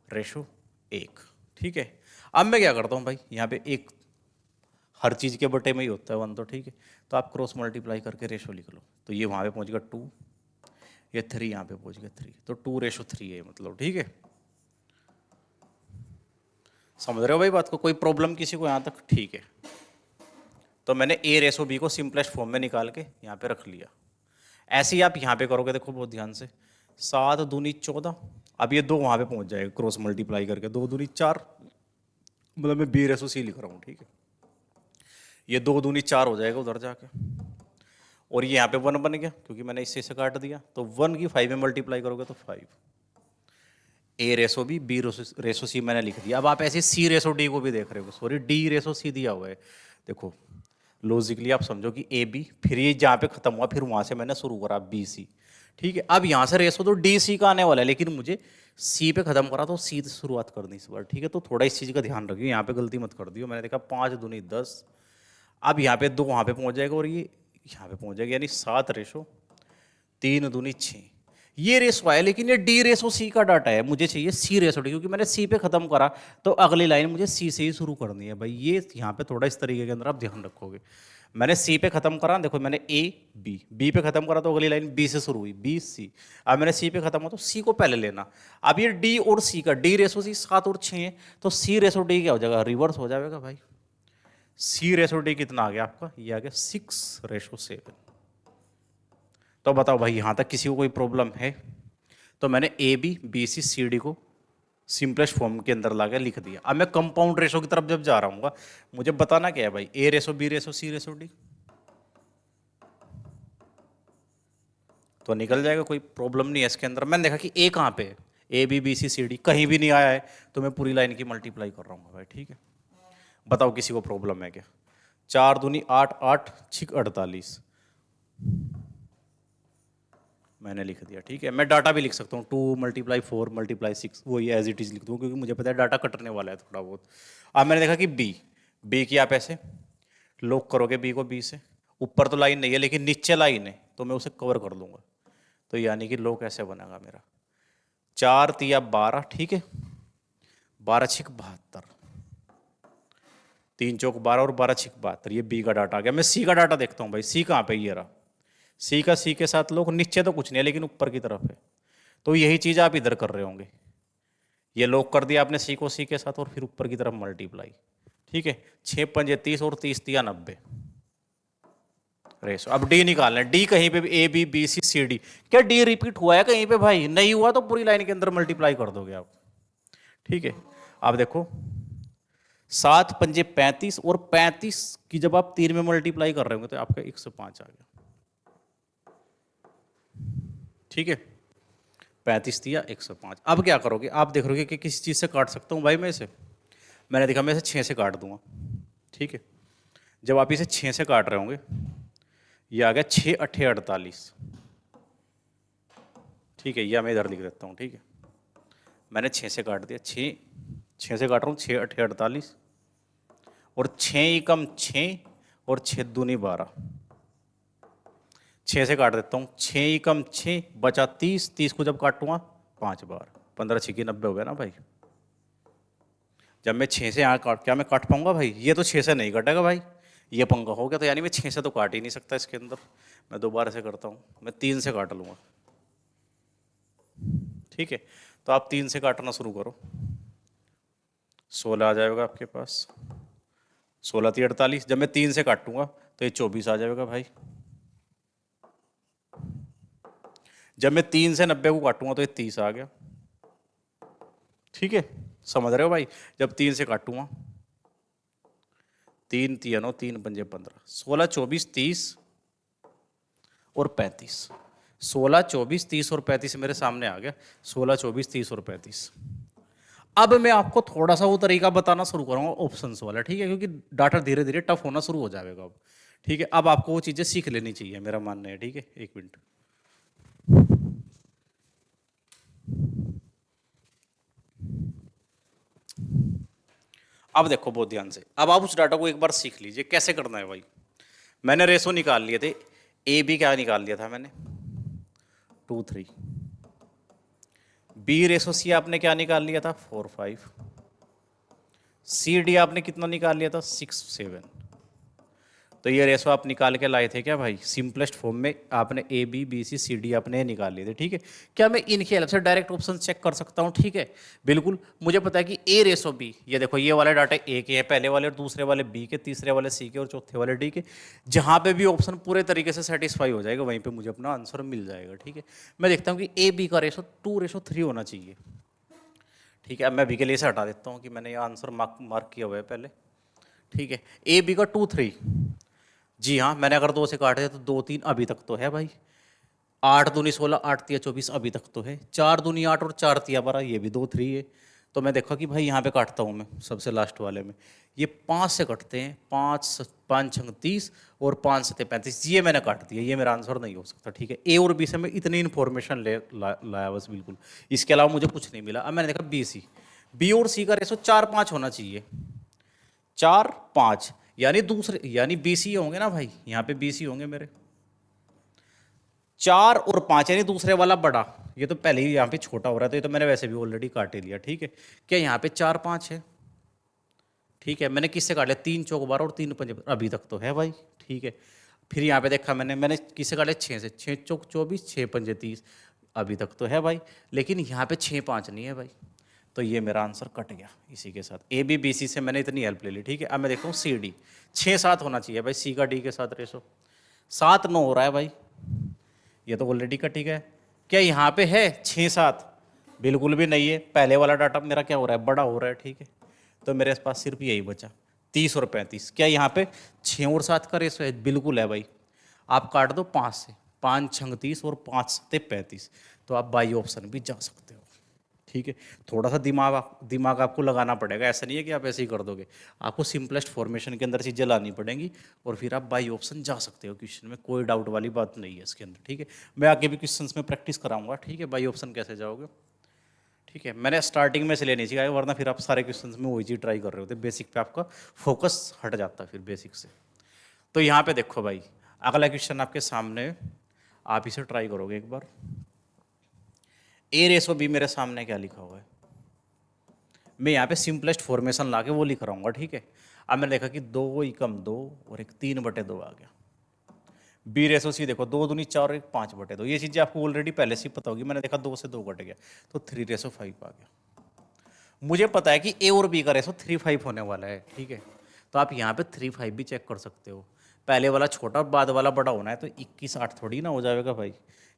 रेशो 1, ठीक है। अब मैं क्या करता हूँ भाई, यहाँ पे एक हर चीज़ के बटे में ही होता है 1 तो, ठीक है। तो आप क्रॉस मल्टीप्लाई करके रेशो लिख लो, तो ये वहाँ पे पहुँच गया 2, ये 3 यहाँ पे पहुँच गया 3, तो 2/3 है मतलब, ठीक है। समझ रहे हो भाई बात को, कोई प्रॉब्लम किसी को यहाँ तक, ठीक है। तो मैंने A/B को सिंपलेस्ट फॉर्म में निकाल के यहाँ पे रख लिया। ऐसे ही आप यहाँ पे करोगे, देखो बहुत ध्यान से, 7 दूनी 14, अब ये 2 वहाँ पे पहुँच जाएगा क्रॉस मल्टीप्लाई करके, 2 दूनी 4, मतलब मैं B/C लिख रहा हूँ, ठीक है। ये 2 दूनी 4 हो जाएगा उधर जाके, और ये यहाँ पे 1 बन गया क्योंकि मैंने इससे से काट दिया, तो 1 की 5 में मल्टीप्लाई करोगे तो 5। A/B, B/C मैंने लिख दिया। अब आप ऐसे C/D को भी देख रहे हो, सॉरी D/C दिया हुआ है, देखो लॉजिकली आप समझो कि AB, फिर ये जहाँ पे खत्म हुआ फिर वहाँ से मैंने शुरू करा BC, ठीक है। अब यहाँ से रेशो तो DC का आने वाला है, लेकिन मुझे C पे खत्म करा तो C से शुरुआत करनी इस बार, ठीक है। तो थोड़ा इस चीज़ का ध्यान रखिए, यहाँ पे गलती मत कर दियो। मैंने देखा 5 दूनी 10, अब यहाँ पे 2 वहाँ पे पहुँच जाएगा और ये यहाँ पे पहुँच जाएगा, यानी 7/3 दूनी 6, ये रेशो आया। लेकिन ये D/C का डाटा है, मुझे चाहिए C/D, क्योंकि मैंने C पे खत्म करा तो अगली लाइन मुझे C से ही शुरू करनी है भाई। ये यहाँ पे थोड़ा इस तरीके के अंदर आप ध्यान रखोगे। मैंने C पे खत्म करा, देखो मैंने B पे खत्म करा तो अगली लाइन B से शुरू हुई, BC। अब मैंने C पे खत्म हुआ तो C को पहले लेना। अब ये D और C का, D/C 7 और 6 है, तो C/D क्या हो जाएगा, रिवर्स हो जाएगा भाई। C/D कितना आ गया आपका, ये आ गया 6/7। तो बताओ भाई यहाँ तक किसी को कोई प्रॉब्लम है? तो मैंने AB, BC, CD को सिंपलेस्ट फॉर्म के अंदर ला के लिख दिया। अब मैं कंपाउंड रेशो की तरफ जब जा रहा हूँ, मुझे बताना क्या है भाई, A/B/C/D, तो निकल जाएगा, कोई प्रॉब्लम नहीं है इसके अंदर। मैंने देखा कि A कहाँ पे है, AB, BC, CD कहीं भी नहीं आया है, तो मैं पूरी लाइन की मल्टीप्लाई कर रहा हूँ भाई, ठीक है। बताओ किसी को प्रॉब्लम है क्या? 4 दूनी 8, 8 6 48 मैंने लिख दिया, ठीक है। मैं डाटा भी लिख सकता हूँ, 2 × 4 × 6, वही एज इट इज लिख दूँ, क्योंकि मुझे पता है डाटा कटने वाला है थोड़ा बहुत। अब मैंने देखा कि बी की आप ऐसे लॉक करोगे, बी को बी से, ऊपर तो लाइन नहीं है लेकिन नीचे लाइन है, तो मैं उसे कवर कर लूँगा। तो यानी कि लॉक ऐसे बनेगा मेरा, 4 तिया 12, ठीक है, 12 6 72, 3 चौक 12 और 12 6 72, ये बी का डाटा आ गया। मैं सी का डाटा देखता हूँ भाई, सी कहाँ पे, ये रहा सी का, सी के साथ लोग, नीचे तो कुछ नहीं है लेकिन ऊपर की तरफ है, तो यही चीज़ आप इधर कर रहे होंगे। ये लॉक कर दिया आपने सी को सी के साथ और फिर ऊपर की तरफ मल्टीप्लाई, ठीक है। 6 पंजे 30 और 30 तिया 90 रेशो। अब डी निकालना है, डी कहीं पे भी A, B, B, C, C, D, क्या डी रिपीट हुआ है कहीं पे भाई? नहीं हुआ तो पूरी लाइन के अंदर मल्टीप्लाई कर दोगे आप, ठीक है। अब देखो 7 पंजे 35 और 35 की जब आप 3 में मल्टीप्लाई कर रहे होंगे तो आपका 105 आ गया, ठीक है। 35 दिया 105। अब क्या करोगे, आप देख रहे हो कि किसी चीज़ से काट सकता हूँ भाई मैं इसे, मैंने देखा मैं इसे 6 से काट दूंगा, ठीक है। जब आप इसे 6 से काट रहे होंगे, ये आ गया 6 अट्ठे 48, ठीक है। यह मैं इधर लिख देता हूँ, ठीक है। मैंने 6 से काट दिया, 6 से काट रहा हूँ, 6 अट्ठे 48 और 6 एकम 6 और 6 दूनी 12, 6 से काट देता हूँ, 6 एकम 6 बचा 30, 30 को जब काटूंगा 5 बार, 15 6 90 हो गया ना भाई। जब मैं 6 से यहाँ काट, क्या मैं काट पाऊंगा भाई? ये तो 6 से नहीं कटेगा भाई, ये पंगा हो गया, तो यानी मैं 6 से तो काट ही नहीं सकता इसके अंदर। मैं दोबारा से करता हूँ, मैं 3 से काट लूँगा, ठीक है। तो आप 3 से काटना शुरू करो, 16 आ जाएगा आपके पास, 16 3 48। जब मैं 3 से काटूंगा तो ये 24 आ जाएगा भाई। जब मैं 3 से 90 को काटूंगा तो ये 30 आ गया, ठीक है। समझ रहे हो भाई? जब 3 से काटूंगा, 3 तिया 9, 3 पंजे 15, 16 24 30 और 35, 16 24 30 और 35 मेरे सामने आ गया, 16 24 30 और 35। अब मैं आपको थोड़ा सा वो तरीका बताना शुरू करूंगा ऑप्शंस वाला, ठीक है, क्योंकि डाटा धीरे धीरे टफ होना शुरू हो जाएगा अब, ठीक है। अब आपको वो चीज़ें सीख लेनी चाहिए, मेरा मानना है, ठीक है। एक मिनट, अब देखो बहुत ध्यान से, अब आप उस डाटा को एक बार सीख लीजिए कैसे करना है भाई। मैंने रेशो निकाल लिए थे, ए बी क्या निकाल लिया था मैंने, 2:3। बी रेशो सी आपने क्या निकाल लिया था, 4:5। सी डी आपने कितना निकाल लिया था, 6:7। तो ये रेशो आप निकाल के लाए थे क्या भाई, सिंपलेस्ट फॉर्म में आपने A B B C C D आपने निकाल लिए थे, ठीक है। क्या मैं इनके हेल्प से डायरेक्ट ऑप्शन चेक कर सकता हूँ, ठीक है बिल्कुल। मुझे पता है कि ए रेशो बी, ये देखो ये वाले डाटा ए के हैं, पहले वाले और दूसरे वाले बी के, तीसरे वाले सी के और चौथे वाले डी के। जहाँ पे भी ऑप्शन पूरे तरीके से सेटिस्फाई हो जाएगा वहीं पर मुझे अपना आंसर मिल जाएगा, ठीक है। मैं देखता हूँ कि ए बी का रेशो 2:3 होना चाहिए, ठीक है। अब मैं बी के लिए से हटा देता हूँ कि मैंने ये आंसर मार्क किया हुआ है पहले, ठीक है। ए बी का 2:3, जी हाँ, मैंने अगर 2 से काटे थे तो 2 3 अभी तक तो है भाई। 8 दूनी 16, 8 तिया 24 अभी तक तो है। 4 दूनी 8 और 4 तिया 12, ये भी 2 3 है। तो मैं देखा कि भाई यहाँ पे काटता हूँ मैं सबसे लास्ट वाले में, ये 5 से कटते हैं, 5 छंग 30 और 5 सते 35, ये मैंने काट दिया, ये मेरा आंसर नहीं हो सकता, ठीक है। ए और बी से मैं इतनी इन्फॉर्मेशन लाया बस, बिल्कुल। इसके अलावा मुझे कुछ नहीं मिला। अब मैंने देखा बी सी, बी और सी का रेशो 4:5 होना चाहिए, 4:5, यानी दूसरे यानी बीसी होंगे ना भाई, यहाँ पे बीसी होंगे मेरे। 4 और 5 यानी दूसरे वाला बड़ा, ये तो पहले ही यहाँ पे छोटा हो रहा है, तो ये तो मैंने वैसे भी ऑलरेडी काट ही लिया, ठीक है। क्या यहाँ पे 4 5 है, ठीक है। मैंने किससे काट लिया, 3 चौक 12 और 3 पंजे अभी तक तो है भाई, ठीक है। फिर यहाँ पे देखा मैंने किससे काट लिया, 6 से, 6 चौक 24, 6 पंजे 30 अभी तक तो है भाई। लेकिन यहाँ पे 6 5 नहीं है भाई, तो ये मेरा आंसर कट गया इसी के साथ। ए बी बी सी से मैंने इतनी हेल्प ले ली, ठीक है। अब मैं देखता हूँ सी डी, 6 7 होना चाहिए भाई सी का डी के साथ रेशो, 7 9 हो रहा है भाई, ये तो ऑलरेडी कट ही गया। क्या यहाँ पे है 6 7, बिल्कुल भी नहीं है। पहले वाला डाटा मेरा क्या हो रहा है, बड़ा हो रहा है, ठीक है। तो मेरे पास सिर्फ यही बचा, 30 और 35। क्या यहाँ पे 6 और 7 का रेशो है, बिल्कुल है भाई। आप काट दो 5 से, 5 छंग 30 और 5 सते 35, तो आप बाई ऑप्शन भी जा सकते हो, ठीक है। थोड़ा सा दिमाग आपको लगाना पड़ेगा, ऐसा नहीं है कि आप ऐसे ही कर दोगे। आपको सिंपलेस्ट फॉर्मेशन के अंदर चीज़ें लानी पड़ेंगी और फिर आप बाई ऑप्शन जा सकते हो क्वेश्चन में, कोई डाउट वाली बात नहीं है इसके अंदर, ठीक है। मैं आगे भी क्वेश्चंस में प्रैक्टिस कराऊंगा, ठीक है, बाई ऑप्शन कैसे जाओगे, ठीक है। मैंने स्टार्टिंग में से लेनी चाहिए, वरना फिर आप सारे क्वेश्चंस में वही चीज़ ट्राई कर रहे होते, बेसिक पे आपका फोकस हट जाता है फिर बेसिक से। तो यहाँ पे देखो भाई, अगला क्वेश्चन आपके सामने, आप इसे ट्राई करोगे एक बार। ए रेशो बी मेरे सामने क्या लिखा हुआ है, मैं यहाँ पे सिंपलेस्ट फॉर्मेशन ला के वो लिख रहा हूँ, ठीक है। अब मैंने देखा कि 2 एकम 2 और एक 3/2 आ गया। बी रेशो सी देखो, 2 दूनी 4 और एक 5/2, ये चीज़ें आपको ऑलरेडी पहले से ही पता होगी। मैंने देखा 2 से 2 कट गया, तो 3:5 आ गया। मुझे पता है कि ए और बी का रेशो 3:5 होने वाला है, ठीक है। तो आप यहाँ पे 3:5 भी चेक कर सकते हो। पहले वाला छोटा और बाद वाला बड़ा होना है, तो 21 8 थोड़ी ना हो जाएगा भाई।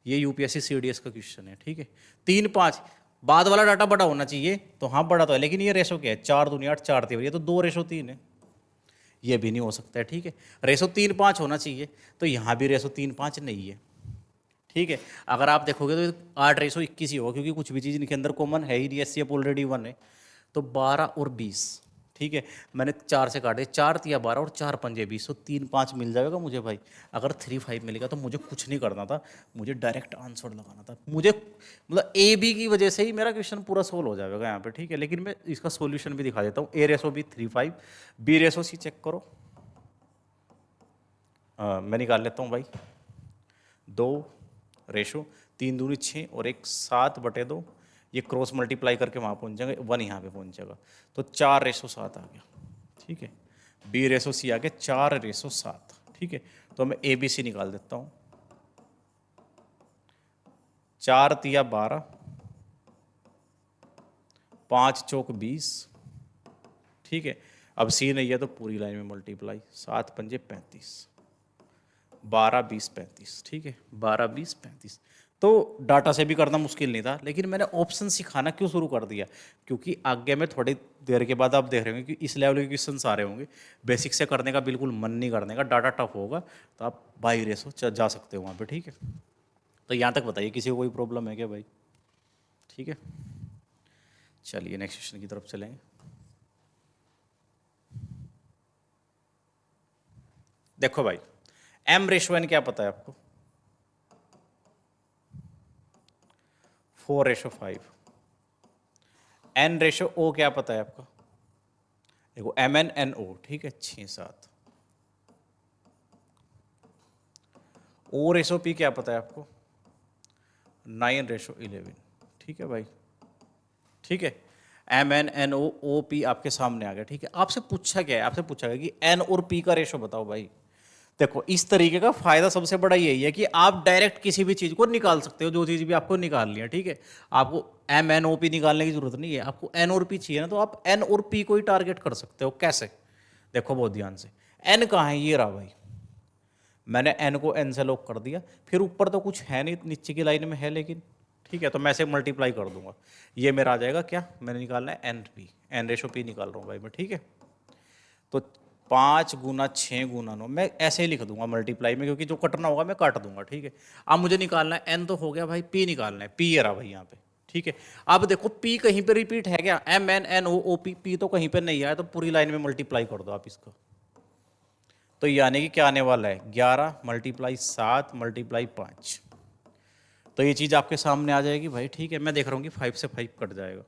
ये यूपीएससी सीडीएस का क्वेश्चन है, ठीक है। 3 5, बाद वाला डाटा बड़ा होना चाहिए, तो हाँ बड़ा तो है, लेकिन ये रेशो क्या है, 4 दूनी 8 4 3, ये तो 2:3 है, ये भी नहीं हो सकता है, ठीक है। रेशो 3 5 होना चाहिए, तो यहाँ भी रेशो 3 5 नहीं है, ठीक है। अगर आप देखोगे तो 8:21 ही होगा, क्योंकि कुछ भी चीज़ इनके अंदर कॉमन है ही नहीं, एस ऑलरेडी 1 है। तो 12 और 20, ठीक है। मैंने 4 से काटे, 4 तिया 12 और 4 पंजे 20, तो 3 5 मिल जाएगा मुझे भाई। अगर 3 5 मिलेगा तो मुझे कुछ नहीं करना था, मुझे डायरेक्ट आंसर लगाना था। मुझे मतलब ए बी की वजह से ही मेरा क्वेश्चन पूरा सोल्व हो जाएगा यहाँ पे, ठीक है। लेकिन मैं इसका सोल्यूशन भी दिखा देता हूँ। ए रेशो बी 3 5, बी रेशो सी चेक करो। मैं निकाल लेता हूँ भाई, 2 रेशो 3 दूनी 6 और एक 7/2, ये क्रॉस मल्टीप्लाई करके वहाँ पहुँच जाएंगे, 1 यहाँ पे पहुँचेगा, तो 4:7 आ गया, ठीक है। बी रेशो सी आ गया 4:7, ठीक है। तो मैं ए बी सी निकाल देता हूँ, 4 तिया 12, 5 चौक 20, ठीक है। अब सी नहीं है तो पूरी लाइन में मल्टीप्लाई, 7 पंजे 35, 12 20 35, ठीक है। 12 20 35, तो डाटा से भी करना मुश्किल नहीं था, लेकिन मैंने ऑप्शन सिखाना क्यों शुरू कर दिया, क्योंकि आगे में थोड़ी देर के बाद आप देख रहे होंगे कि इस लेवल के क्वेश्चन आ रहे होंगे, बेसिक से करने का बिल्कुल मन नहीं करने का, डाटा टफ होगा, तो आप बाई रेशो जा सकते हो वहाँ पे, ठीक है। तो यहाँ तक बताइए, किसी को कोई प्रॉब्लम है क्या भाई, ठीक है। चलिए नेक्स्ट क्वेश्चन की तरफ चलेंगे। देखो भाई, M/N क्या पता है आपको, 4:5। N/O क्या पता है आपका, देखो MnNO, ठीक है, 6 7। O रेशो P क्या पता है आपको? 9:11, ठीक है भाई, ठीक है। MnNO आपके सामने आ गया, ठीक है। आपसे पूछा क्या है? आपसे पूछा गया कि N और P का रेशो बताओ भाई। देखो इस तरीके का फायदा सबसे बड़ा यही है कि आप डायरेक्ट किसी भी चीज को निकाल सकते हो, जो चीज भी आपको निकालनी है, ठीक है। आपको MnOP निकालने की जरूरत नहीं है, आपको N और P चाहिए ना, तो आप N और P को ही टारगेट कर सकते हो। कैसे? देखो बहुत ध्यान से, N कहाँ है? ये रहा भाई, मैंने N को N से लॉक कर दिया, फिर ऊपर तो कुछ है नहीं, नीचे की लाइन में है लेकिन, ठीक है, तो मैं से मल्टीप्लाई कर दूंगा, ये मेरा आ जाएगा क्या? मैंने निकालना है NP, N/P निकाल रहा हूँ भाई मैं, ठीक है। तो 5 × 6 × 9, मैं ऐसे ही लिख दूंगा मल्टीप्लाई में, क्योंकि जो कटना होगा मैं काट दूंगा, ठीक है। अब मुझे निकालना है N तो हो गया भाई, P निकालना है, P ये रहा भाई यहाँ पे, ठीक है। अब देखो P कहीं पे रिपीट है क्या? MnNOP, P तो कहीं पे नहीं आया, तो पूरी लाइन में मल्टीप्लाई कर दो आप इसको। तो यानी कि क्या आने वाला है? 11 × 7 × 5, तो ये चीज़ आपके सामने आ जाएगी भाई, ठीक है। मैं देख रहा हूँ कि 5 से 5 कट जाएगा,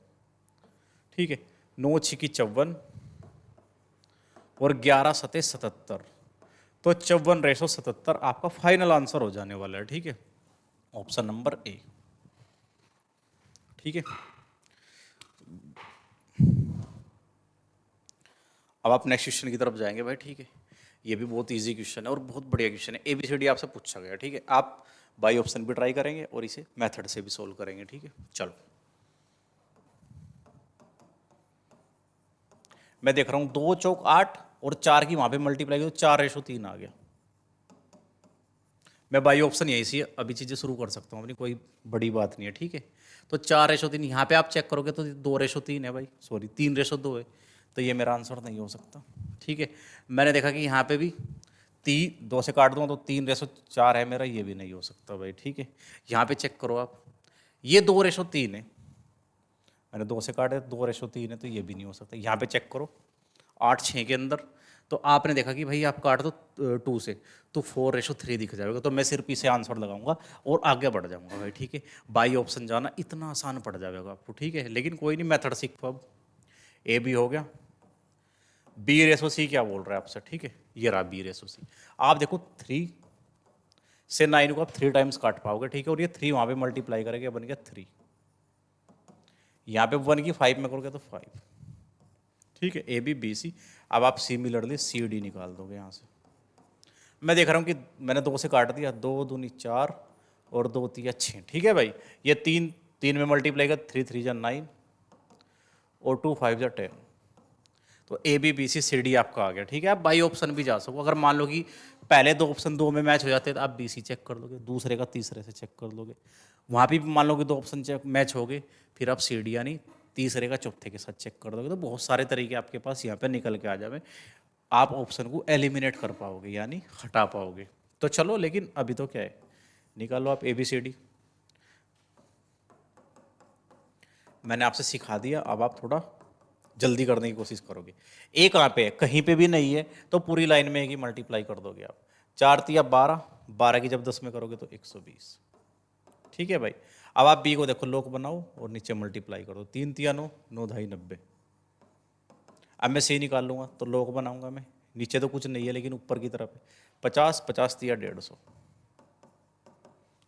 ठीक है। 9 × 6 = 54 और 11 × 7 = 77, तो 54:77 आपका फाइनल आंसर हो जाने वाला है, ठीक है। ऑप्शन नंबर ए, ठीक है। अब आप नेक्स्ट क्वेश्चन की तरफ जाएंगे भाई, ठीक है। ये भी बहुत इजी क्वेश्चन है और बहुत बढ़िया क्वेश्चन है। ABCD आपसे पूछा गया, ठीक है। आप बाई ऑप्शन भी ट्राई करेंगे और इसे मेथड से भी सोल्व करेंगे, ठीक है। चलो मैं देख रहा हूँ 2 चौक 8 और 4 की वहां पे मल्टीप्लाई की तो 4:3 आ गया। मैं बाई ऑप्शन यही से अभी चीज़ें शुरू कर सकता हूँ अपनी, कोई बड़ी बात नहीं है, ठीक है। तो 4:3 यहाँ पे आप चेक करोगे तो 2:3 है भाई, सॉरी 3:2 है, तो ये मेरा आंसर नहीं हो सकता, ठीक है। मैंने देखा कि यहाँ पे भी 2 से काट दूँ तो 3:4 है मेरा, ये भी नहीं हो सकता भाई, ठीक है। यहाँ पे चेक करो आप, ये 2:3 है, मैंने 2 से काटे 2:3 है, तो ये भी नहीं हो सकता। यहाँ पे चेक करो 8 6 के अंदर, तो आपने देखा कि भाई आप काट दो 2 से तो 4:3 दिख जाएगा, तो मैं सिर्फ इसे आंसर लगाऊंगा और आगे बढ़ जाऊंगा भाई, ठीक है। बाई ऑप्शन जाना इतना आसान पड़ जाएगा आपको, ठीक है। लेकिन कोई नहीं, मेथड सीखो अब। ए भी हो गया, B/C क्या बोल रहा है आपसे, ठीक है। ये रहा B/C। आप देखो 3 से 9 को आप 3 टाइम्स काट पाओगे, ठीक है। और ये 3 वहाँ पे मल्टीप्लाई करेंगे, बन गया 3। यहाँ पे 1 की 5 में करोगे तो 5, ठीक है। ABBC। अब आप सिमिलरली CD निकाल दोगे यहाँ से। मैं देख रहा हूँ कि मैंने 2 से काट दिया, 2 दूनी 4 और 2 3 6, ठीक है भाई। ये 3 में मल्टीप्लाई कर, 3 3 = 9 और 2 5 = 10, तो ABBCD आपका आ गया, ठीक है। आप बाई ऑप्शन भी जा सको, अगर मान लो कि पहले 2 ऑप्शन 2 में मैच हो जाते हैं तो आप BC चेक कर लोगे, दूसरे का तीसरे से चेक कर लोगे, वहाँ भी मान लो कि 2 ऑप्शन चेक मैच हो गए, फिर आप CD यानी तीसरे का चौथे के साथ चेक कर दोगे, तो बहुत सारे तरीके आपके पास यहाँ पे निकल के आ जाए, आप ऑप्शन को एलिमिनेट कर पाओगे यानी हटा पाओगे। तो चलो, लेकिन अभी तो क्या है, निकालो आप ABCD। मैंने आपसे सिखा दिया, अब आप थोड़ा जल्दी करने की कोशिश करोगे। ए कहाँ पे है? कहीं पे भी नहीं है, तो पूरी लाइन में एक ही मल्टीप्लाई कर दोगे आप। 4 × 12, 12 की जब 10 में करोगे तो 120, ठीक है भाई। अब आप B को देखो, लोक बनाओ और नीचे मल्टीप्लाई कर दो, 3 × 9 9 2 90। अब मैं C निकाल लूँगा तो लोक बनाऊंगा मैं, नीचे तो कुछ नहीं है लेकिन ऊपर की तरफ है, 50 50 × 150,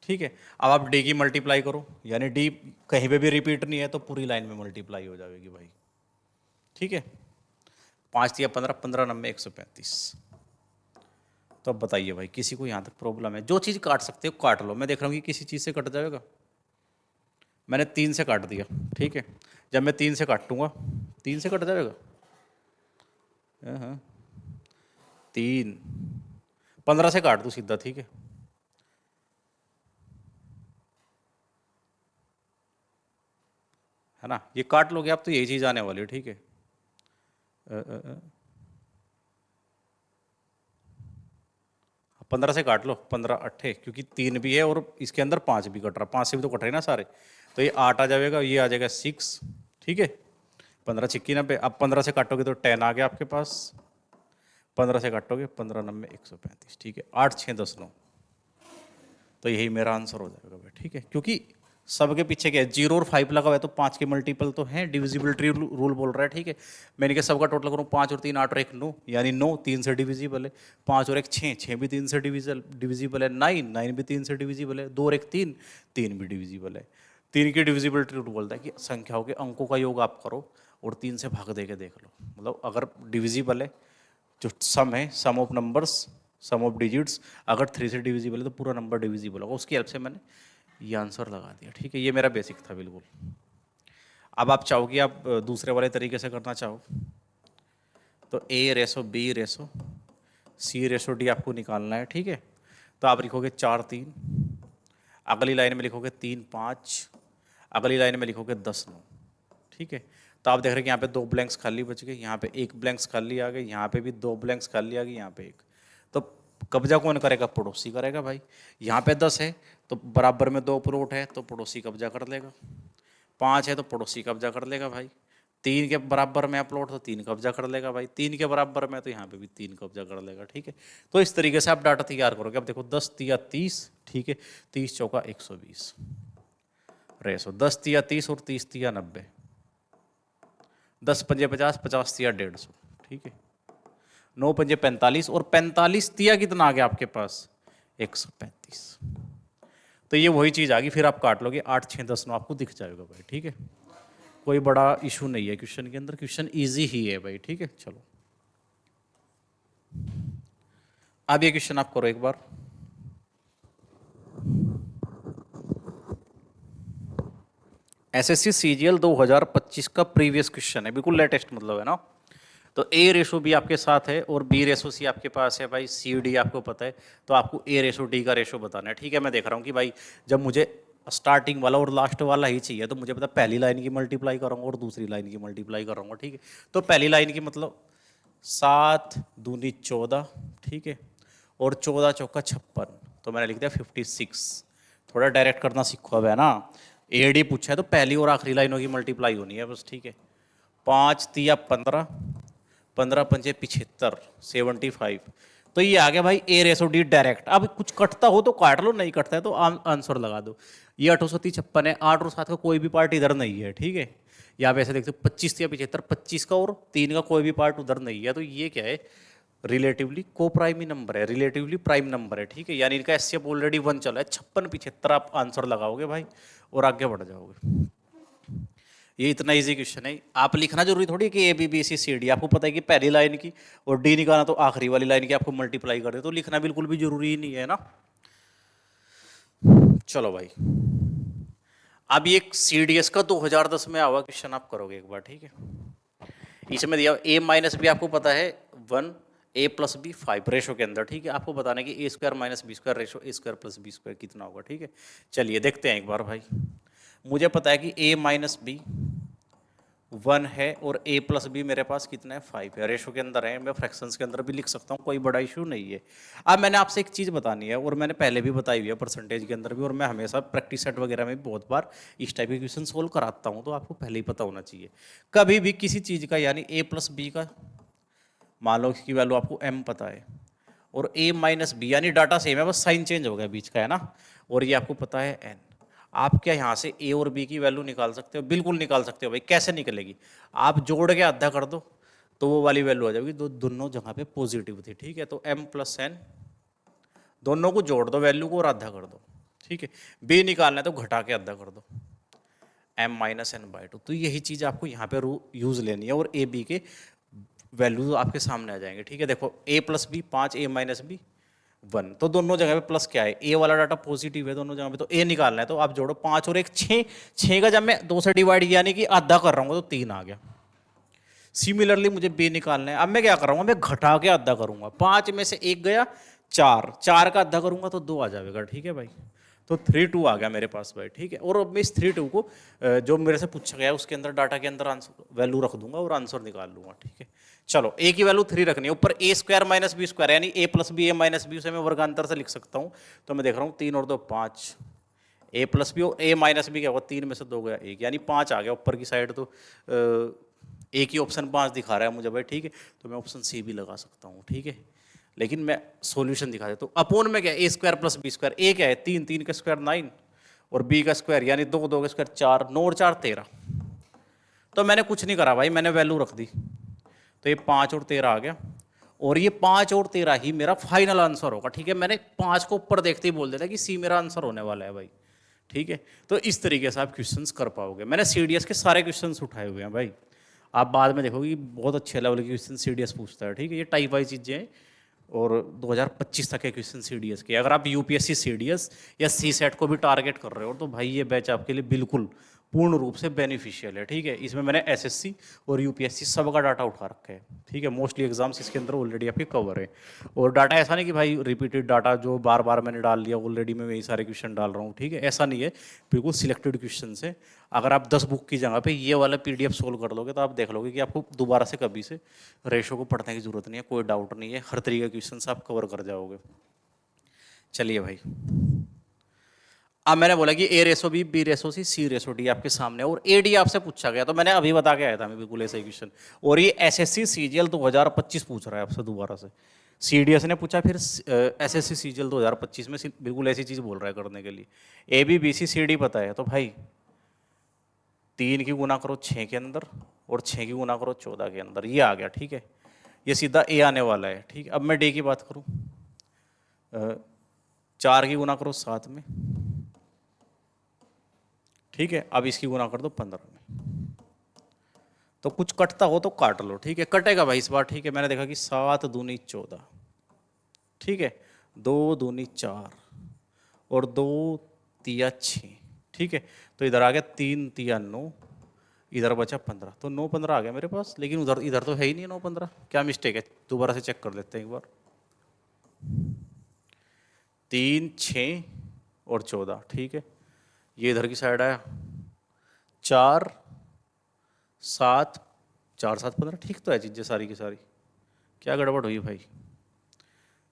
ठीक है। अब आप D की मल्टीप्लाई करो, यानी D कहीं पे भी रिपीट नहीं है तो पूरी लाइन में मल्टीप्लाई हो जाएगी भाई, ठीक है। 5 × 15 15 9 135। तो अब बताइए भाई, किसी को यहाँ तक प्रॉब्लम है? जो चीज़ काट सकते हो काट लो। मैं देख रहा हूँ कि किसी चीज़ से कट जाएगा, मैंने 3 से काट दिया, ठीक है। जब मैं 3 से काटूंगा 3 से कट जाएगा, हाँ 3, 15 से काट दूँ सीधा, ठीक है ना। ये काट लोगे आप तो यही चीज़ आने वाली है, ठीक है। 15 से काट लो, 15 8, क्योंकि 3 भी है और इसके अंदर 5 भी कट रहा, 5 से भी तो कट रहे ना सारे, तो ये 8 आ जाएगा, ये आ जाएगा 6, ठीक है। 15 छिक्की 90, अब 15 से काटोगे तो 10 आ गया आपके पास, 15 से काटोगे 15 9 135, ठीक है। 8 6 10 9, तो यही मेरा आंसर हो जाएगा भाई, ठीक है। क्योंकि सबके पीछे क्या है, 0 और 5 लगा हुआ है तो 5 के मल्टीपल तो हैं, डिविजिबिलिटी रूल बोल रहा है, ठीक है। मैंने कहा सबका टोटल करूँ, 5 और 3 8 और 1 9, यानी 9 3 से डिविजिबल है, 5 और 1 6 6 भी 3 से डिविजिबल है, 9 9 भी 3 से डिविजिबल है, 2 और 1 3 3 भी डिविजिबल है। 3 की डिविजिबिलिटी रूल बोलता है कि संख्याओं के अंकों का योग आप करो और 3 से भाग दे के देख लो, मतलब अगर डिविजिबल है, जो सम है, sum of numbers, sum of digits, अगर 3 से डिविजिबल है तो पूरा नंबर डिविजिबल होगा, उसकी हेल्प से मैंने ये आंसर लगा दिया, ठीक है। ये मेरा बेसिक था बिल्कुल। अब आप चाहो कि आप दूसरे वाले तरीके से करना चाहो तो A/B/C/D आपको निकालना है, ठीक है। तो आप लिखोगे 4 3, अगली लाइन में लिखोगे 3 5, अगली लाइन में लिखोगे 10 9, ठीक है। तो आप देख रहे हैं कि यहाँ पे 2 ब्लैंक्स खाली बच गए, यहाँ पे 1 ब्लैंक्स खाली आ गए, यहाँ पे भी 2 ब्लैंक्स खाली आ गई, यहाँ पे 1। तो कब्जा कौन करेगा, पड़ोसी करेगा भाई। यहाँ पे 10 है तो बराबर में 2 प्लॉट है तो पड़ोसी कब्जा कर लेगा, 5 है तो पड़ोसी कब्जा कर लेगा भाई, 3 के बराबर में प्लॉट तो 3 कब्जा कर लेगा भाई, 3 के बराबर में तो यहाँ पे भी 3 कब्जा कर लेगा, ठीक है। तो इस तरीके से आप डाटा तैयार करोगे। अब देखो 10 तिया 30, ठीक है, 30 चौका 120 रेसो, 10 तिया 30 और 30 तिया 90, 10 पंजे 50, 50 तिया 150, ठीक है, 9 पंजे 45 और 45 तिया कितना आ गया आपके पास, 135। तो ये वही चीज़ आ गई, फिर आप काट लोगे 8 6 10 9 आपको दिख जाएगा भाई, ठीक है। कोई बड़ा इशू नहीं है क्वेश्चन के अंदर, क्वेश्चन इजी ही है भाई, ठीक है। चलो अब ये क्वेश्चन आप करो एक बार। एसएससी सीजीएल 2025 का प्रीवियस क्वेश्चन है, बिल्कुल लेटेस्ट मतलब है ना। तो A/B आपके साथ है और B/C आपके पास है भाई, CD आपको पता है, तो आपको A/D का रेशो बताना है, ठीक है। मैं देख रहा हूँ कि भाई जब मुझे स्टार्टिंग वाला और लास्ट वाला ही चाहिए तो मुझे पता पहली लाइन की मल्टीप्लाई करूँगा और दूसरी लाइन की मल्टीप्लाई करूँगा, ठीक है। तो पहली लाइन की मतलब 7 दूनी 14, ठीक है, और 14 चौका 56, तो मैंने लिख दिया 56। थोड़ा डायरेक्ट करना सीखो अब, है ना। AD पूछा है तो पहली और आखिरी लाइनों की मल्टीप्लाई होनी है बस, ठीक है। 5 तिया 15, 15 पंजे 75, 75। तो ये आ गया भाई A/D डायरेक्ट। अब कुछ कटता हो तो काट लो, नहीं कटता है तो आंसर लगा दो। ये 856 है, 8 और 7 का कोई भी पार्ट इधर नहीं है, ठीक है। यहाँ पे ऐसे देखते हो 25 या 75, 25 का और 3 का कोई भी पार्ट उधर नहीं है, तो ये क्या है, रिलेटिवली को प्राइमी नंबर है, रिलेटिवली प्राइम नंबर है, ठीक है। यानी इनका एचसीएफ ऑलरेडी 1 चला है, 56 75 आप आंसर लगाओगे भाई और आगे बढ़ जाओगे। ये इतना इजी क्वेश्चन है। आप लिखना जरूरी थोड़ी है कि A/B/C/D, आपको पता है कि पहली लाइन की और D निकालना तो आखिरी वाली लाइन की आपको मल्टीप्लाई कर दे, तो लिखना बिल्कुल भी जरूरी ही नहीं है ना। चलो भाई अब ये CDS का 2010 में आवा क्वेश्चन आप करोगे एक बार, ठीक है। इसमें दिया A-B आपको पता है 1, A+B 5 रेशो के अंदर, ठीक है। आपको बताना है कि A² - B² ratio A² + B² कितना होगा, ठीक है। चलिए देखते हैं एक बार भाई। मुझे पता है कि A-B 1 है और A+B मेरे पास कितना है 5 है, रेशो के अंदर है, मैं फ्रैक्शंस के अंदर भी लिख सकता हूँ, कोई बड़ा इशू नहीं है। अब मैंने आपसे एक चीज़ बतानी है और मैंने पहले भी बताई हुई है परसेंटेज के अंदर भी, और मैं हमेशा प्रैक्टिस सेट वगैरह में भी बहुत बार इस टाइप के क्वेश्चन सोल्व कराता हूँ, तो आपको पहले ही पता होना चाहिए। कभी भी किसी चीज़ का यानी A+B का मान लो इसकी वैल्यू आपको M पता है और A-B यानी डाटा सेम है, बस साइन चेंज हो गया बीच का, है ना, और ये आपको पता है N। आप क्या यहाँ से A और B की वैल्यू निकाल सकते हो, बिल्कुल निकाल सकते हो भाई। कैसे निकलेगी, आप जोड़ के आधा कर दो तो वो वाली वैल्यू आ जाएगी, दोनों जगह पे पॉजिटिव थी, ठीक है। तो M+N दोनों को जोड़ दो वैल्यू को और आधा कर दो, ठीक है। B निकालना है तो घटा के आधा कर दो, M-N/2। तो यही चीज़ आपको यहाँ पे यूज लेनी है और A-B के वैल्यू आपके सामने आ जाएंगे, ठीक है। देखो A+B 5, A-B 1, तो दोनों जगह पे प्लस क्या है, ए वाला डाटा पॉजिटिव है दोनों जगह पे, तो ए निकालना है। तो आप जोड़ो 5 और 1 6, 6 का जब मैं 2 से डिवाइड किया यानी कि आधा कर रहा हूँ तो 3 आ गया। सिमिलरली मुझे बी निकालना है, अब मैं क्या कर रहा हूँ, मैं घटा के आधा करूंगा, 5 में से 1 गया 4, 4 का आधा करूंगा तो 2 आ जाएगा, ठीक है भाई। तो 3 2 आ गया मेरे पास भाई, ठीक है। और अब मैं इस 3 2 को जो मेरे से पूछा गया उसके अंदर डाटा के अंदर आंसर वैल्यू रख दूंगा और आंसर निकाल लूंगा, ठीक है। चलो ए की वैल्यू 3 रखनी है, ऊपर A² - B² यानी A+B A-B उसे मैं वर्गांतर से लिख सकता हूँ। तो मैं देख रहा हूँ 3 और 2 5, A+B और A-B क्या होगा, 3 में से 2 गया 1 यानी 5 आ गया ऊपर की साइड। तो एक ही ऑप्शन 5 दिखा रहा है मुझे भाई, ठीक है। तो मैं ऑप्शन सी भी लगा सकता हूँ, ठीक है। लेकिन मैं सॉल्यूशन दिखा देता हूँ। अपोन में क्या A² + B², ए क्या है 3, 3 का स्क्वायर 9 और बी का स्क्वायर यानी 2, 2 का स्क्वायर 4, 9 और 4 13। तो मैंने कुछ नहीं करा भाई, मैंने वैल्यू रख दी, तो ये 5 और 13 आ गया, और ये 5 और 13 ही मेरा फाइनल आंसर होगा। ठीक है, मैंने 5 को ऊपर देखते ही बोल देता कि सी मेरा आंसर होने वाला है भाई। ठीक है, तो इस तरीके से आप क्वेश्चंस कर पाओगे। मैंने सीडीएस के सारे क्वेश्चंस उठाए हुए हैं भाई, आप बाद में देखोगे बहुत अच्छे लेवल के क्वेश्चन सीडीएस पूछता है। ठीक है, ये टाइप वाइज चीज़ें हैं, और 2025 तक के क्वेश्चन सीडीएस के। अगर आप यूपीएससी सीडीएस या सी सेट को भी टारगेट कर रहे हो तो भाई ये बैच आपके लिए बिल्कुल पूर्ण रूप से बेनिफिशियल है। ठीक है, इसमें मैंने एसएससी और यूपीएससी सबका डाटा उठा रखा है। ठीक है, मोस्टली एग्जाम्स इसके अंदर ऑलरेडी आपके कवर है, और डाटा ऐसा नहीं कि भाई रिपीटेड डाटा जो बार बार मैंने डाल लिया ऑलरेडी, मैं वही सारे क्वेश्चन डाल रहा हूँ। ठीक है, ऐसा नहीं है, बिल्कुल सिलेक्टेड क्वेश्चन है। अगर आप 10 बुक की जगह पे ये वाला पीडीएफ सोल्व कर लोगे तो आप देख लोगे कि आपको दोबारा से कभी से रेशो को पढ़ने की जरूरत नहीं है, कोई डाउट नहीं है, हर तरीके के क्वेश्चन आप कवर कर जाओगे। चलिए भाई, अब मैंने बोला कि ए रेसो बी रेसो सी रेसो डी आपके सामने, और ए डी आपसे पूछा गया, तो मैंने अभी बता के आया था मैं बिल्कुल ऐसा ही क्वेश्चन। और ये एसएससी सीजीएल 2025 पूछ रहा है आपसे दोबारा से, सीडीएस ने पूछा, फिर एसएससी सीजीएल 2025 में बिल्कुल ऐसी चीज़ बोल रहा है करने के लिए। A B B C C D पता है, तो भाई 3 की गुना करो 6 के अंदर, और 6 की गुना करो 14 के अंदर, ये आ गया। ठीक है, ये सीधा ए आने वाला है। ठीक है, अब मैं डी की बात करूँ, 4 की गुना करो 7 में। ठीक है, अब इसकी गुना कर दो 15 में, तो कुछ कटता हो तो काट लो। ठीक है, कटेगा भाई इस बार। ठीक है, मैंने देखा कि 7 दूनी 14, ठीक है, 2 दूनी 4, और 2 तिया 6। ठीक है, तो इधर आ गया 3 तिया 9, इधर बचा 15, तो 9 15 आ गया मेरे पास, लेकिन उधर इधर तो है ही नहीं 9 15, क्या मिस्टेक है, दोबारा से चेक कर लेते हैं एक बार। 3 6 और 14, ठीक है, ये इधर की साइड आया, 4 7 4 7 15, ठीक तो है चीज़ें सारी की सारी, क्या गड़बड़ हुई भाई,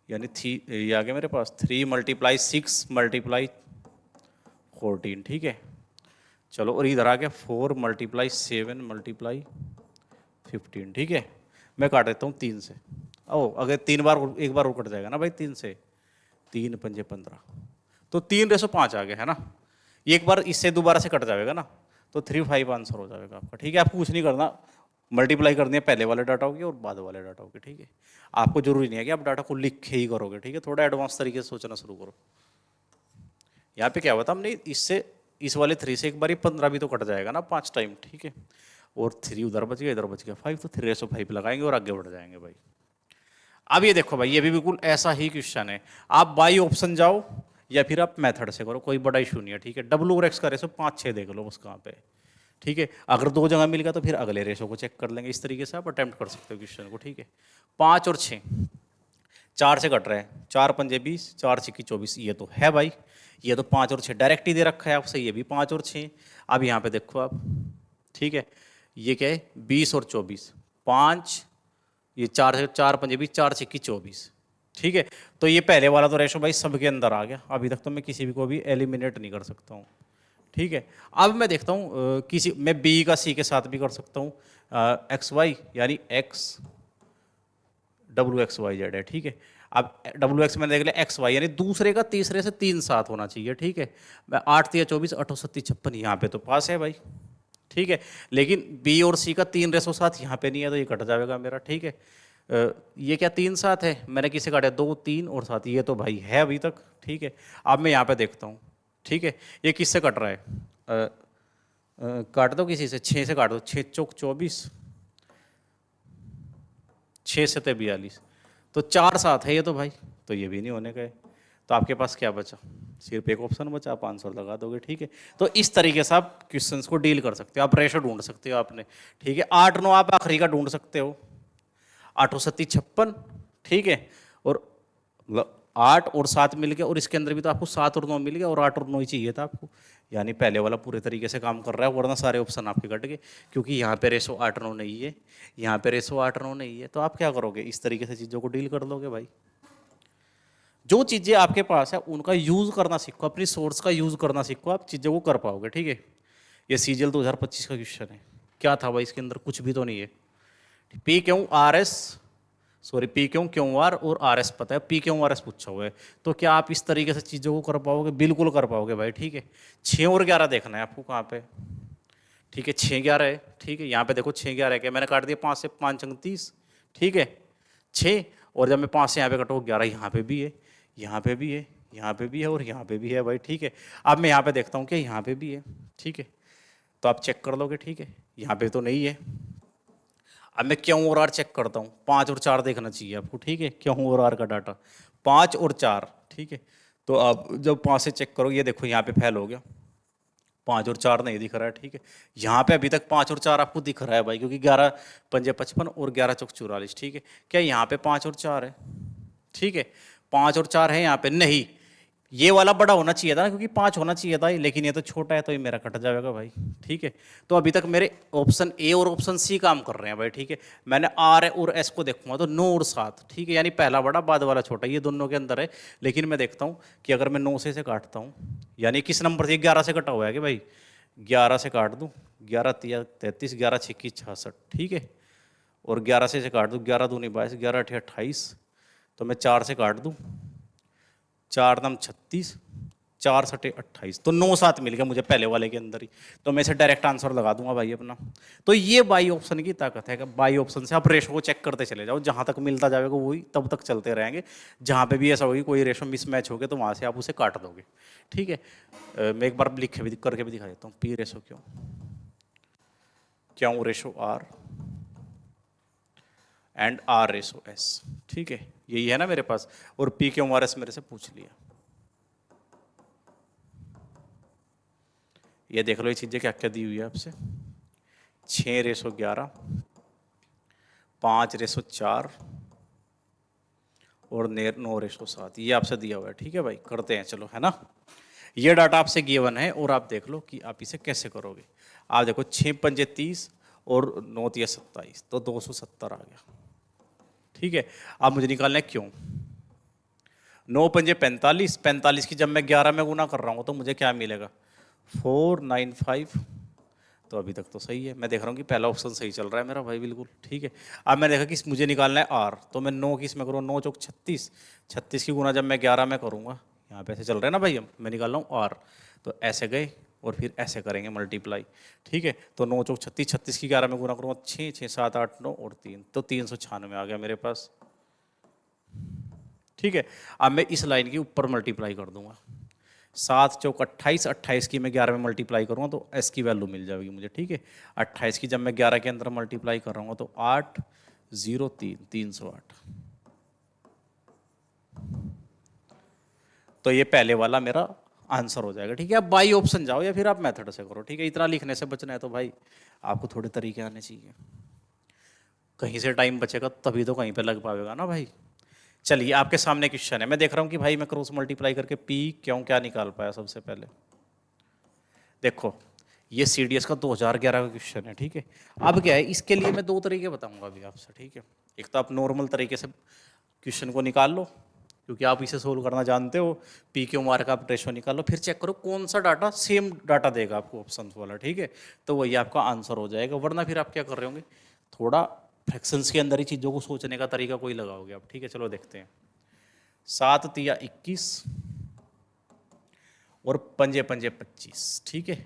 यानी ये आ गया मेरे पास 3 × 6 × 14। ठीक है, चलो, और इधर आ गया 4 × 7 × 15। ठीक है, मैं काट देता हूँ 3 से। ओ, अगर 3 बार एक बार और कट जाएगा ना भाई 3 से, 3 पंजे 15, तो 3:5 आ गया है ना। एक बार इससे दोबारा से कट जाएगा ना, तो 3 5 आंसर हो जाएगा आपका। ठीक है, आपको कुछ नहीं करना, मल्टीप्लाई करनी है पहले वाले डाटा की और बाद वाले डाटा की। ठीक है, आपको जरूरी नहीं है कि आप डाटा को लिख के ही करोगे। ठीक है, थोड़ा एडवांस तरीके से सोचना शुरू करो। यहाँ पे क्या होता हमने इससे, इस वाले 3 से एक बार 15 भी तो कट जाएगा ना 5 टाइम। ठीक है, और 3 उधर बच गया, इधर बच गया 5, तो 3/5 लगाएंगे और आगे बढ़ जाएंगे भाई। अब ये देखो भाई, ये भी बिल्कुल ऐसा ही क्वेश्चन है, आप बाई ऑप्शन जाओ या फिर आप मेथड से करो, कोई बड़ा इशू नहीं है। ठीक है, W और X का रेशो 5 6 देख लो बस कहाँ पे। ठीक है, अगर 2 जगह मिल गया तो फिर अगले रेशो को चेक कर लेंगे। इस तरीके से आप अटेम्प्ट कर सकते हो क्वेश्चन को। ठीक है, 5 और 6 4 से कट रहे हैं, 4 पंजे 20, 4 6 24, ये तो है भाई, ये तो 5 और 6 डायरेक्ट ही दे रखा है आपसे, ये भी 5 और 6। अब यहाँ पे देखो आप, ठीक है, ये क्या है 20 और 24, 5, ये 4 से 4 पंजे 20, 4 6 24। ठीक है, तो ये पहले वाला तो रेशो भाई सबके अंदर आ गया, अभी तक तो मैं किसी भी को भी एलिमिनेट नहीं कर सकता हूँ। ठीक है, अब मैं देखता हूँ किसी, मैं बी का सी के साथ भी कर सकता हूँ, XY यानी X WXYZ है। ठीक है, अब WX मैंने देख लिया, XY यानी दूसरे का तीसरे से 3 साथ होना चाहिए। ठीक है, 8 3 24, 8 7 56, यहाँ पे तो पास है भाई। ठीक है, लेकिन बी और सी का 3:7 यहाँ पे नहीं है, तो ये कट जाएगा मेरा। ठीक है, ये क्या 3 7 है, मैंने किसे काटा 2 3 और 7, ये तो भाई है अभी तक। ठीक है, अब मैं यहाँ पे देखता हूँ। ठीक है, ये किससे कट रहा है, काट दो किसी से, 6 से काट दो, 6 चौक 24, 6 से 42, तो 4 7 है ये तो भाई, तो ये भी नहीं होने का है। तो आपके पास क्या बचा, सिर्फ एक ऑप्शन बचा, आप आंसर लगा दोगे। ठीक है, तो इस तरीके से आप क्वेश्चंस को डील कर सकते हो, आप रेशो ढूंढ सकते हो आपने। ठीक है, 8 9 आप आखिरी का ढूंढ सकते हो, 8 7 56। ठीक है, और 8 और 7 मिल गया, और इसके अंदर भी तो आपको 7 और 9 मिल गया, और 8 और 9 ही चाहिए था आपको, यानी पहले वाला पूरे तरीके से काम कर रहा है, वरना सारे ऑप्शन आपके कट गए, क्योंकि यहाँ पे रेशो 8 9 नहीं है, यहाँ पे रेशो 8 9 नहीं है। तो आप क्या करोगे, इस तरीके से चीज़ों को डील कर लोगे भाई। जो चीज़ें आपके पास है उनका यूज़ करना सीखो, अपनी सोर्स का यूज़ करना सीखो, आप चीज़ों को कर पाओगे। ठीक है, ये सीजीएल 2025 का क्वेश्चन है, क्या था भाई इसके अंदर, कुछ भी तो नहीं है। P क्यों RS sorry P Q Q R और आर एस पता है, पी क्यू आर एस पूछा हुआ है। तो क्या आप इस तरीके से चीज़ों को कर पाओगे? बिल्कुल कर पाओगे भाई, ठीक है। 6 और 11 देखना है आपको कहाँ पे, ठीक है। 6 11 है, ठीक है। यहाँ पे देखो 6 11 क्या मैंने काट दिया 5 से, 5 अंक 30, ठीक है। 6 और जब मैं 5 से यहाँ पे कटो 11, यहाँ पे भी है, यहाँ पे भी है, यहाँ पे भी है और यहाँ पे भी है भाई, ठीक है। अब मैं यहाँ पे देखता हूँ कि यहाँ पे भी है, ठीक है। तो आप चेक कर लोगे, ठीक है। यहाँ पे तो नहीं है। अब मैं क्यों और आर चेक करता हूँ, 5 और 4 देखना चाहिए आपको, ठीक है। क्यों और आर का डाटा 5 और 4, ठीक है। तो आप जब 5 से चेक करो, ये देखो यहाँ पे फेल हो गया, 5 और 4 नहीं दिख रहा है, ठीक है। यहाँ पे अभी तक 5 और 4 आपको दिख रहा है भाई, क्योंकि 11 पंजे 55 और 11 चौक 44, ठीक है। क्या यहाँ पे 5 और 4 है? ठीक है, 5 और 4 है यहाँ पे, नहीं। ये वाला बड़ा होना चाहिए था ना, क्योंकि 5 होना चाहिए था, लेकिन ये तो छोटा है, तो ये मेरा कट जाएगा भाई, ठीक है। तो अभी तक मेरे ऑप्शन ए और ऑप्शन सी काम कर रहे हैं भाई, ठीक है। मैंने आर और एस को देखूंगा तो 9 और 7, ठीक है, यानी पहला बड़ा बाद वाला छोटा, ये दोनों के अंदर है। लेकिन मैं देखता हूँ कि अगर मैं 9 से इसे काटता हूँ, यानी किस नंबर से, 11 से कटा हुआ है कि भाई, 11 से काट दूँ, 11 तिया 33, 11 छिक्की 66, ठीक है। और 11 से इसे काट दूँ, 11 दूनी 22, 11 अठे 28, तो मैं 4 से काट दूँ, 4 नम 36, 4 सटे 28, तो 9 7 मिल गया मुझे पहले वाले के अंदर ही। तो मैं इसे डायरेक्ट आंसर लगा दूंगा भाई अपना। तो ये बाई ऑप्शन की ताकत है कि बाई ऑप्शन से आप रेशो को चेक करते चले जाओ, जहां तक मिलता जाएगा वही तब तक चलते रहेंगे। जहां पे भी ऐसा होगी कोई रेशो मिसमैच हो गया तो वहां से आप उसे काट दोगे, ठीक है। मैं एक बार लिख के भी करके भी दिखा देता हूँ। P ratio Q, Q ratio R and R ratio S, ठीक है। यही है ना मेरे पास, और पी क्यू आर एस मेरे से पूछ लिया। ये देख लो ये चीज़ें क्या क्या दी हुई है आपसे, 6 रेशो 11, 5 रेशो 4 और 9 रेशो 7, ये आपसे दिया हुआ है, ठीक है भाई। करते हैं चलो, है ना। ये डाटा आपसे गिवन है और आप देख लो कि आप इसे कैसे करोगे। आप देखो 6 पंजे 30 और 9 तिया 27, तो 270 आ गया, ठीक है। अब मुझे निकालना है क्यों। 9 पंजे 45, 45 की जब मैं 11 में गुना कर रहा हूँ तो मुझे क्या मिलेगा, 495। तो अभी तक तो सही है, मैं देख रहा हूँ कि पहला ऑप्शन सही चल रहा है मेरा भाई, बिल्कुल ठीक है। अब मैं देखा कि मुझे निकालना है आर, तो मैं 9 की इसमें करूँ, 9 चौक 36, 36 की गुना जब मैं 11 में करूँगा, यहाँ पे ऐसे चल रहे हैं ना भाई, हम मैं निकाल रहा हूँ आर, तो ऐसे गए और फिर ऐसे करेंगे मल्टीप्लाई, ठीक है। तो 9 चौक 36, 36 की 11 में गुना करूँगा 6, 6 7 8 9 और 3, तो 396 आ गया मेरे पास, ठीक है। अब मैं इस लाइन के ऊपर मल्टीप्लाई कर दूंगा, 7 चौक 28, 28 की मैं 11 में मल्टीप्लाई करूँगा तो एस की वैल्यू मिल जाएगी मुझे, ठीक है। 28 की जब मैं 11 के अंदर मल्टीप्लाई कर रहा हूँ तो 8 0 3 308। तो ये पहले वाला मेरा आंसर हो जाएगा, ठीक है। अब बाई ऑप्शन जाओ या फिर आप मेथड से करो, ठीक है। इतना लिखने से बचना है तो भाई आपको थोड़े तरीके आने चाहिए, कहीं से टाइम बचेगा तभी तो कहीं पे लग पाएगा ना भाई। चलिए आपके सामने क्वेश्चन है, मैं देख रहा हूँ कि भाई मैं क्रॉस मल्टीप्लाई करके पी क्यों क्या निकाल पाया। सबसे पहले देखो ये CDS का 2011 का क्वेश्चन है, ठीक है। अब क्या है, इसके लिए मैं 2 तरीके बताऊंगा अभी आपसे, ठीक है। एक तो आप नॉर्मल तरीके से क्वेश्चन को निकाल लो, क्योंकि आप इसे सोल्व करना जानते हो। पी क्यू आर का आप रेशो निकाल लो, फिर चेक करो कौन सा डाटा सेम डाटा देगा आपको ऑप्शन वाला, ठीक है। तो वही आपका आंसर हो जाएगा। वरना फिर आप क्या कर रहे होंगे, थोड़ा फ्रैक्शंस के अंदर ही चीज़ों को सोचने का तरीका कोई लगाओगे आप, ठीक है। चलो देखते हैं, 7 तिया 21 और पंजे पंजे 25, ठीक है।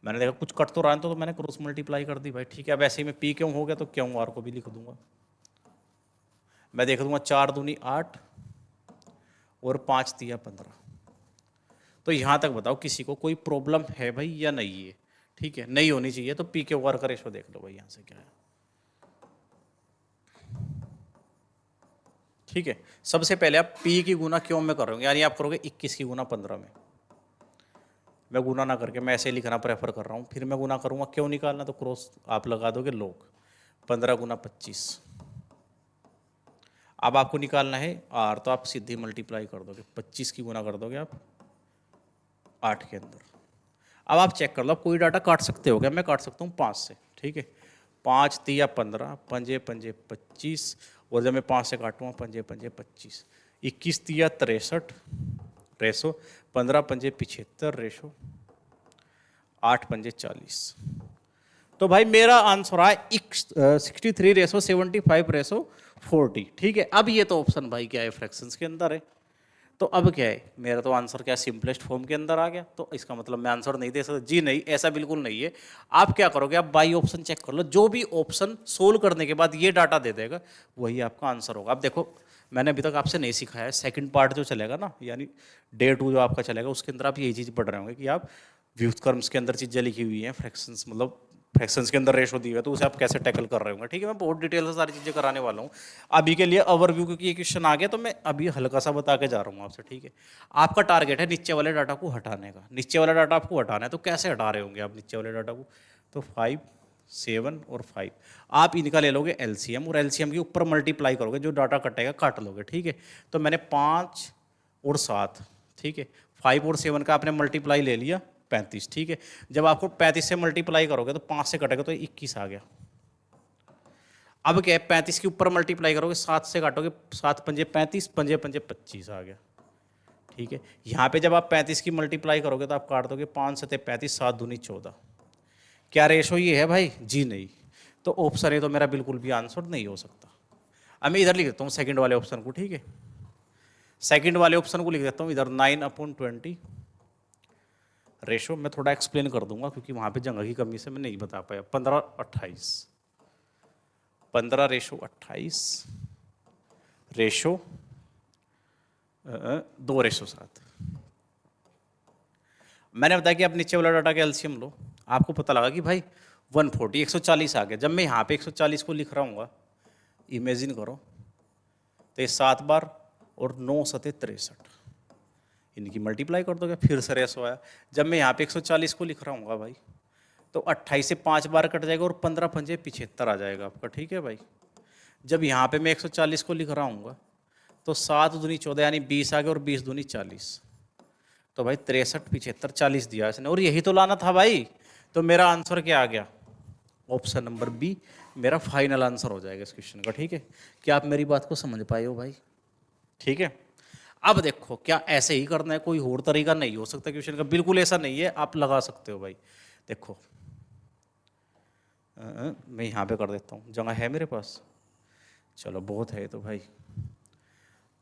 मैंने देखा कुछ कट तो रहा है, तो मैंने क्रॉस मल्टीप्लाई कर दी भाई, ठीक है। अब ऐसे ही में पी क्यों हो गया तो क्यों आर को भी लिख दूंगा। मैं देख दूंगा 4 दूनी 8 और 5 तिया 15। तो यहाँ तक बताओ किसी को कोई प्रॉब्लम है भाई या नहीं है, ठीक है। नहीं होनी चाहिए। तो पी क्यू आर का रेशो देख लो भाई, यहाँ से क्या है, ठीक है। सबसे पहले आप पी की गुना क्यों में करोगे, यानी आप करोगे 21 की गुना 15 में। मैं गुना ना करके मैं ऐसे लिखना प्रेफर कर रहा हूँ। फिर मैं गुना करूँगा, क्यों निकालना, तो क्रॉस आप लगा दोगे लोग, 15 गुना 25। अब आपको निकालना है आर, तो आप सीधी मल्टीप्लाई कर दोगे, 25 की गुना कर दोगे आप 8 के अंदर। अब आप चेक कर लो, आप कोई डाटा काट सकते हो क्या। मैं काट सकता हूँ 5 से, ठीक है। 5 तिया 15, पंजे पंजे 25, और जब मैं 5 से काटूँगा पंजे पंजे 25, 21 तिया 63 रेशो, 15 पंजे 75 रेशो, 8 पंजे 40। तो भाई मेरा आंसर आया 63 रेशो 75 रेशो 40, ठीक है। अब ये तो ऑप्शन भाई क्या है, फ्रैक्शंस के अंदर है। तो अब क्या है, मेरा तो आंसर क्या सिंपलेस्ट फॉर्म के अंदर आ गया, तो इसका मतलब मैं आंसर नहीं दे सकता जी, नहीं, ऐसा बिल्कुल नहीं है। आप क्या करोगे, आप बाई ऑप्शन चेक कर लो, जो भी ऑप्शन सोल्व करने के बाद ये डाटा दे देगा वही आपका आंसर होगा। अब देखो, मैंने अभी तक आपसे नहीं सिखाया, सेकंड पार्ट जो चलेगा ना, यानी डे 2 जो आपका चलेगा, उसके अंदर आप यही चीज़ पढ़ रहे होंगे कि आप व्युत्क्रम्स के अंदर चीज़ें लिखी हुई हैं, फ्रैक्शंस मतलब फ्रैक्शंस के अंदर रेशो दी है, तो उसे आप कैसे टैकल कर रहे होंगे, ठीक है। मैं बहुत डिटेल से सारी चीज़ें कराने वाला हूँ। अभी के लिए ओवरव्यू, क्योंकि ये क्वेश्चन आ गया तो मैं अभी हल्का सा बता के जा रहा हूँ आपसे, ठीक है। आपका टारगेट है नीचे वाले डाटा को हटाने का, नीचे वाला डाटा आपको हटाना है, तो कैसे हटा रहे होंगे आप नीचे वाले डाटा को, तो 5, 7 और 5 आप इनका ले लोगे एलसीएम, और एलसीएम के ऊपर मल्टीप्लाई करोगे, जो डाटा कटेगा काट लोगे, ठीक है। तो मैंने 5 और 7, ठीक है, 5 और 7 का आपने मल्टीप्लाई ले लिया 35, ठीक है। जब आपको 35 से मल्टीप्लाई करोगे तो 5 से कटेगा तो 21 आ गया। अब क्या है, 35 के ऊपर मल्टीप्लाई करोगे, 7 से काटोगे, 7 पंजे 35, पंजे पंजे 25 आ गया, ठीक है। यहाँ पे जब आप 35 की मल्टीप्लाई करोगे तो आप काट दोगे, 5 सते 35, 7 दूनी 14। क्या रेशो ये है भाई, जी नहीं। तो ऑप्शन ए तो मेरा बिल्कुल भी आंसर नहीं हो सकता। अब मैं इधर लिख देता हूँ सेकंड वाले ऑप्शन को, ठीक है। सेकंड वाले ऑप्शन को लिख देता हूँ इधर 9/20 रेशो। मैं थोड़ा एक्सप्लेन कर दूंगा क्योंकि वहाँ पे जगह की कमी से मैं नहीं बता पाया। 15/28, 15/28 रेशो 2/7। मैंने बताया कि आप नीचे वाला डाटा का एलसीएम लो, आपको पता लगा कि भाई 140, 140 आ गया। जब मैं यहाँ पे 140 को लिख रहा हूँ, इमेजिन करो, तो ये 7 बार और 9 सते 63, इनकी मल्टीप्लाई कर दोगे, फिर से रेशो आया। जब मैं यहाँ पे 140 को लिख रहा हूँ भाई, तो 28 से 5 बार कट जाएगा और 15 पंजे 75 आ जाएगा आपका, ठीक है भाई। जब यहाँ पे मैं 140 को लिख रहा हूँ तो 7 दूनी 14 यानी 20 आ गया, और 20 दूनी 40, तो भाई 63, 75, 40 दिया इसने, और यही तो लाना था भाई। तो मेरा आंसर क्या आ गया, ऑप्शन नंबर बी मेरा फाइनल आंसर हो जाएगा इस क्वेश्चन का, ठीक है। क्या आप मेरी बात को समझ पाए हो भाई, ठीक है। अब देखो, क्या ऐसे ही करना है, कोई और तरीका नहीं हो सकता क्वेश्चन का, बिल्कुल ऐसा नहीं है, आप लगा सकते हो भाई। देखो मैं यहाँ पे कर देता हूँ, जगह है मेरे पास, चलो बहुत है तो भाई।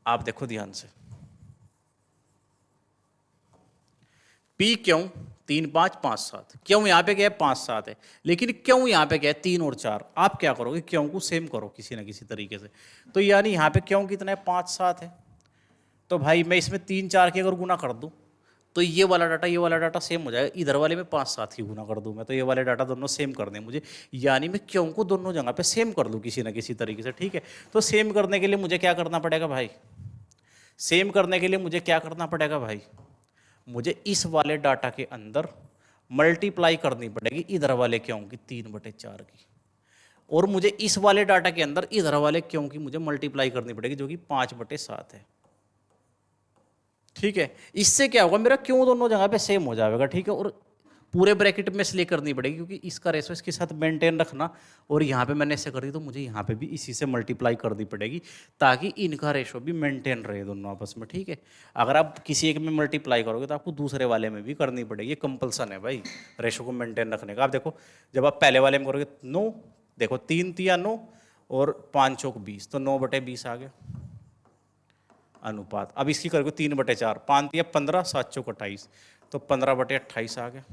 आप देखो ध्यान से, पी क्यों 3, 5, 5, 7, क्यों यहाँ पे क्या है 5, 7 है, लेकिन क्यों यहाँ पे क्या है 3 और 4। आप क्या करोगे, क्यों को सेम करो किसी ना किसी तरीके से। तो यानी यहाँ पे क्यों कितना है 5, 7 है, तो भाई मैं इसमें 3, 4 की अगर गुना कर दूँ तो ये वाला डाटा सेम हो जाएगा। इधर वाले में 5, 7 की गुना कर दूँ मैं, तो ये वाले डाटा दोनों सेम कर दें मुझे, यानी मैं क्यों को दोनों जगह पे सेम कर दूँ किसी ना किसी तरीके से, ठीक है। तो सेम करने के लिए मुझे क्या करना पड़ेगा भाई, सेम करने के लिए मुझे क्या करना पड़ेगा भाई, मुझे इस वाले डाटा के अंदर मल्टीप्लाई करनी पड़ेगी इधर वाले क्यों की 3/4 की, और मुझे इस वाले डाटा के अंदर इधर वाले क्यों की मुझे मल्टीप्लाई करनी पड़ेगी जो कि 5/7 है, ठीक है। इससे क्या होगा, मेरा क्यों दोनों जगह पे सेम हो जाएगा, ठीक है। और पूरे ब्रैकेट में इसलिए करनी पड़ेगी क्योंकि इसका रेशो इसके साथ मेंटेन रखना, और यहाँ पे मैंने ऐसे कर दी तो मुझे यहाँ पे भी इसी से मल्टीप्लाई करनी पड़ेगी ताकि इनका रेशो भी मेंटेन रहे दोनों आपस में, ठीक है। अगर आप किसी एक में मल्टीप्लाई करोगे तो आपको दूसरे वाले में भी करनी पड़ेगी, ये कंपल्सन है भाई रेशो को मेंटेन रखने का। आप देखो, जब आप पहले वाले में करोगे 9, देखो 3 तिया 9 और 5 चौक 20, तो 9/20 आ गया अनुपात। अब इसकी करोगे 3/4, 5 तिया 15, 7 चौक 28, तो 15/28 आ गया।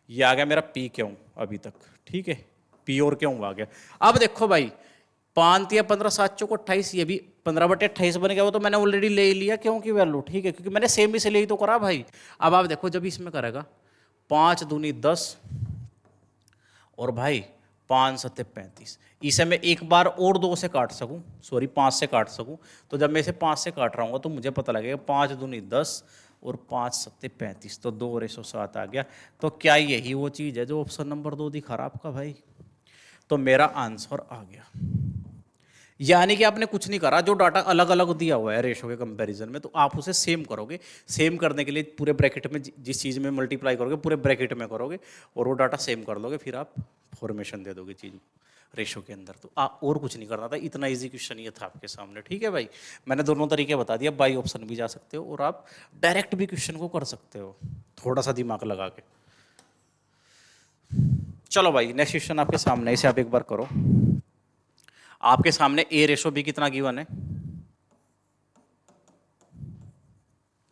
ये आ गया मेरा पी क्यों अभी तक, ठीक है, पी और क्यों आ गया। अब देखो भाई 5 या 15, 7 चौक 28, ये भी 15/28 बन गया, वो तो मैंने ऑलरेडी ले लिया क्यों की वैल्यू, ठीक है, क्योंकि मैंने सेम इसे ले ही तो करा भाई। अब आप देखो जब इसमें करेगा 5 दूनी 10 और भाई 5 सत्ते 35, इसे मैं एक बार और 2 से काट सकूं, सॉरी 5 से काट सकूं, तो जब मैं इसे 5 से काट रहा हूँ तो मुझे पता लगेगा 5 दूनी 10 और 5 सत्ते 35, तो 2/7 आ गया। तो क्या यही वो चीज़ है जो ऑप्शन नंबर 2 दिखा रहा आपका भाई, तो मेरा आंसर आ गया। यानी कि आपने कुछ नहीं करा, जो डाटा अलग अलग दिया हुआ है रेशो के कंपैरिजन में, तो आप उसे सेम करोगे। सेम करने के लिए पूरे ब्रैकेट में जिस चीज़ में मल्टीप्लाई करोगे पूरे ब्रैकेट में करोगे और वो डाटा सेम कर लोगे, फिर आप फॉर्मेशन दे दोगे चीज़ रेशो के अंदर। तो आप और कुछ नहीं करना था, इतना इजी क्वेश्चन ये था आपके सामने, ठीक है भाई। मैंने दोनों तरीके बता दिया, बाई ऑप्शन भी जा सकते हो और आप डायरेक्ट भी क्वेश्चन को कर सकते हो थोड़ा सा दिमाग लगा के। चलो भाई नेक्स्ट क्वेश्चन आपके सामने, इसे आप एक बार करो। आपके सामने ए रेशो बी कितना गिवन है,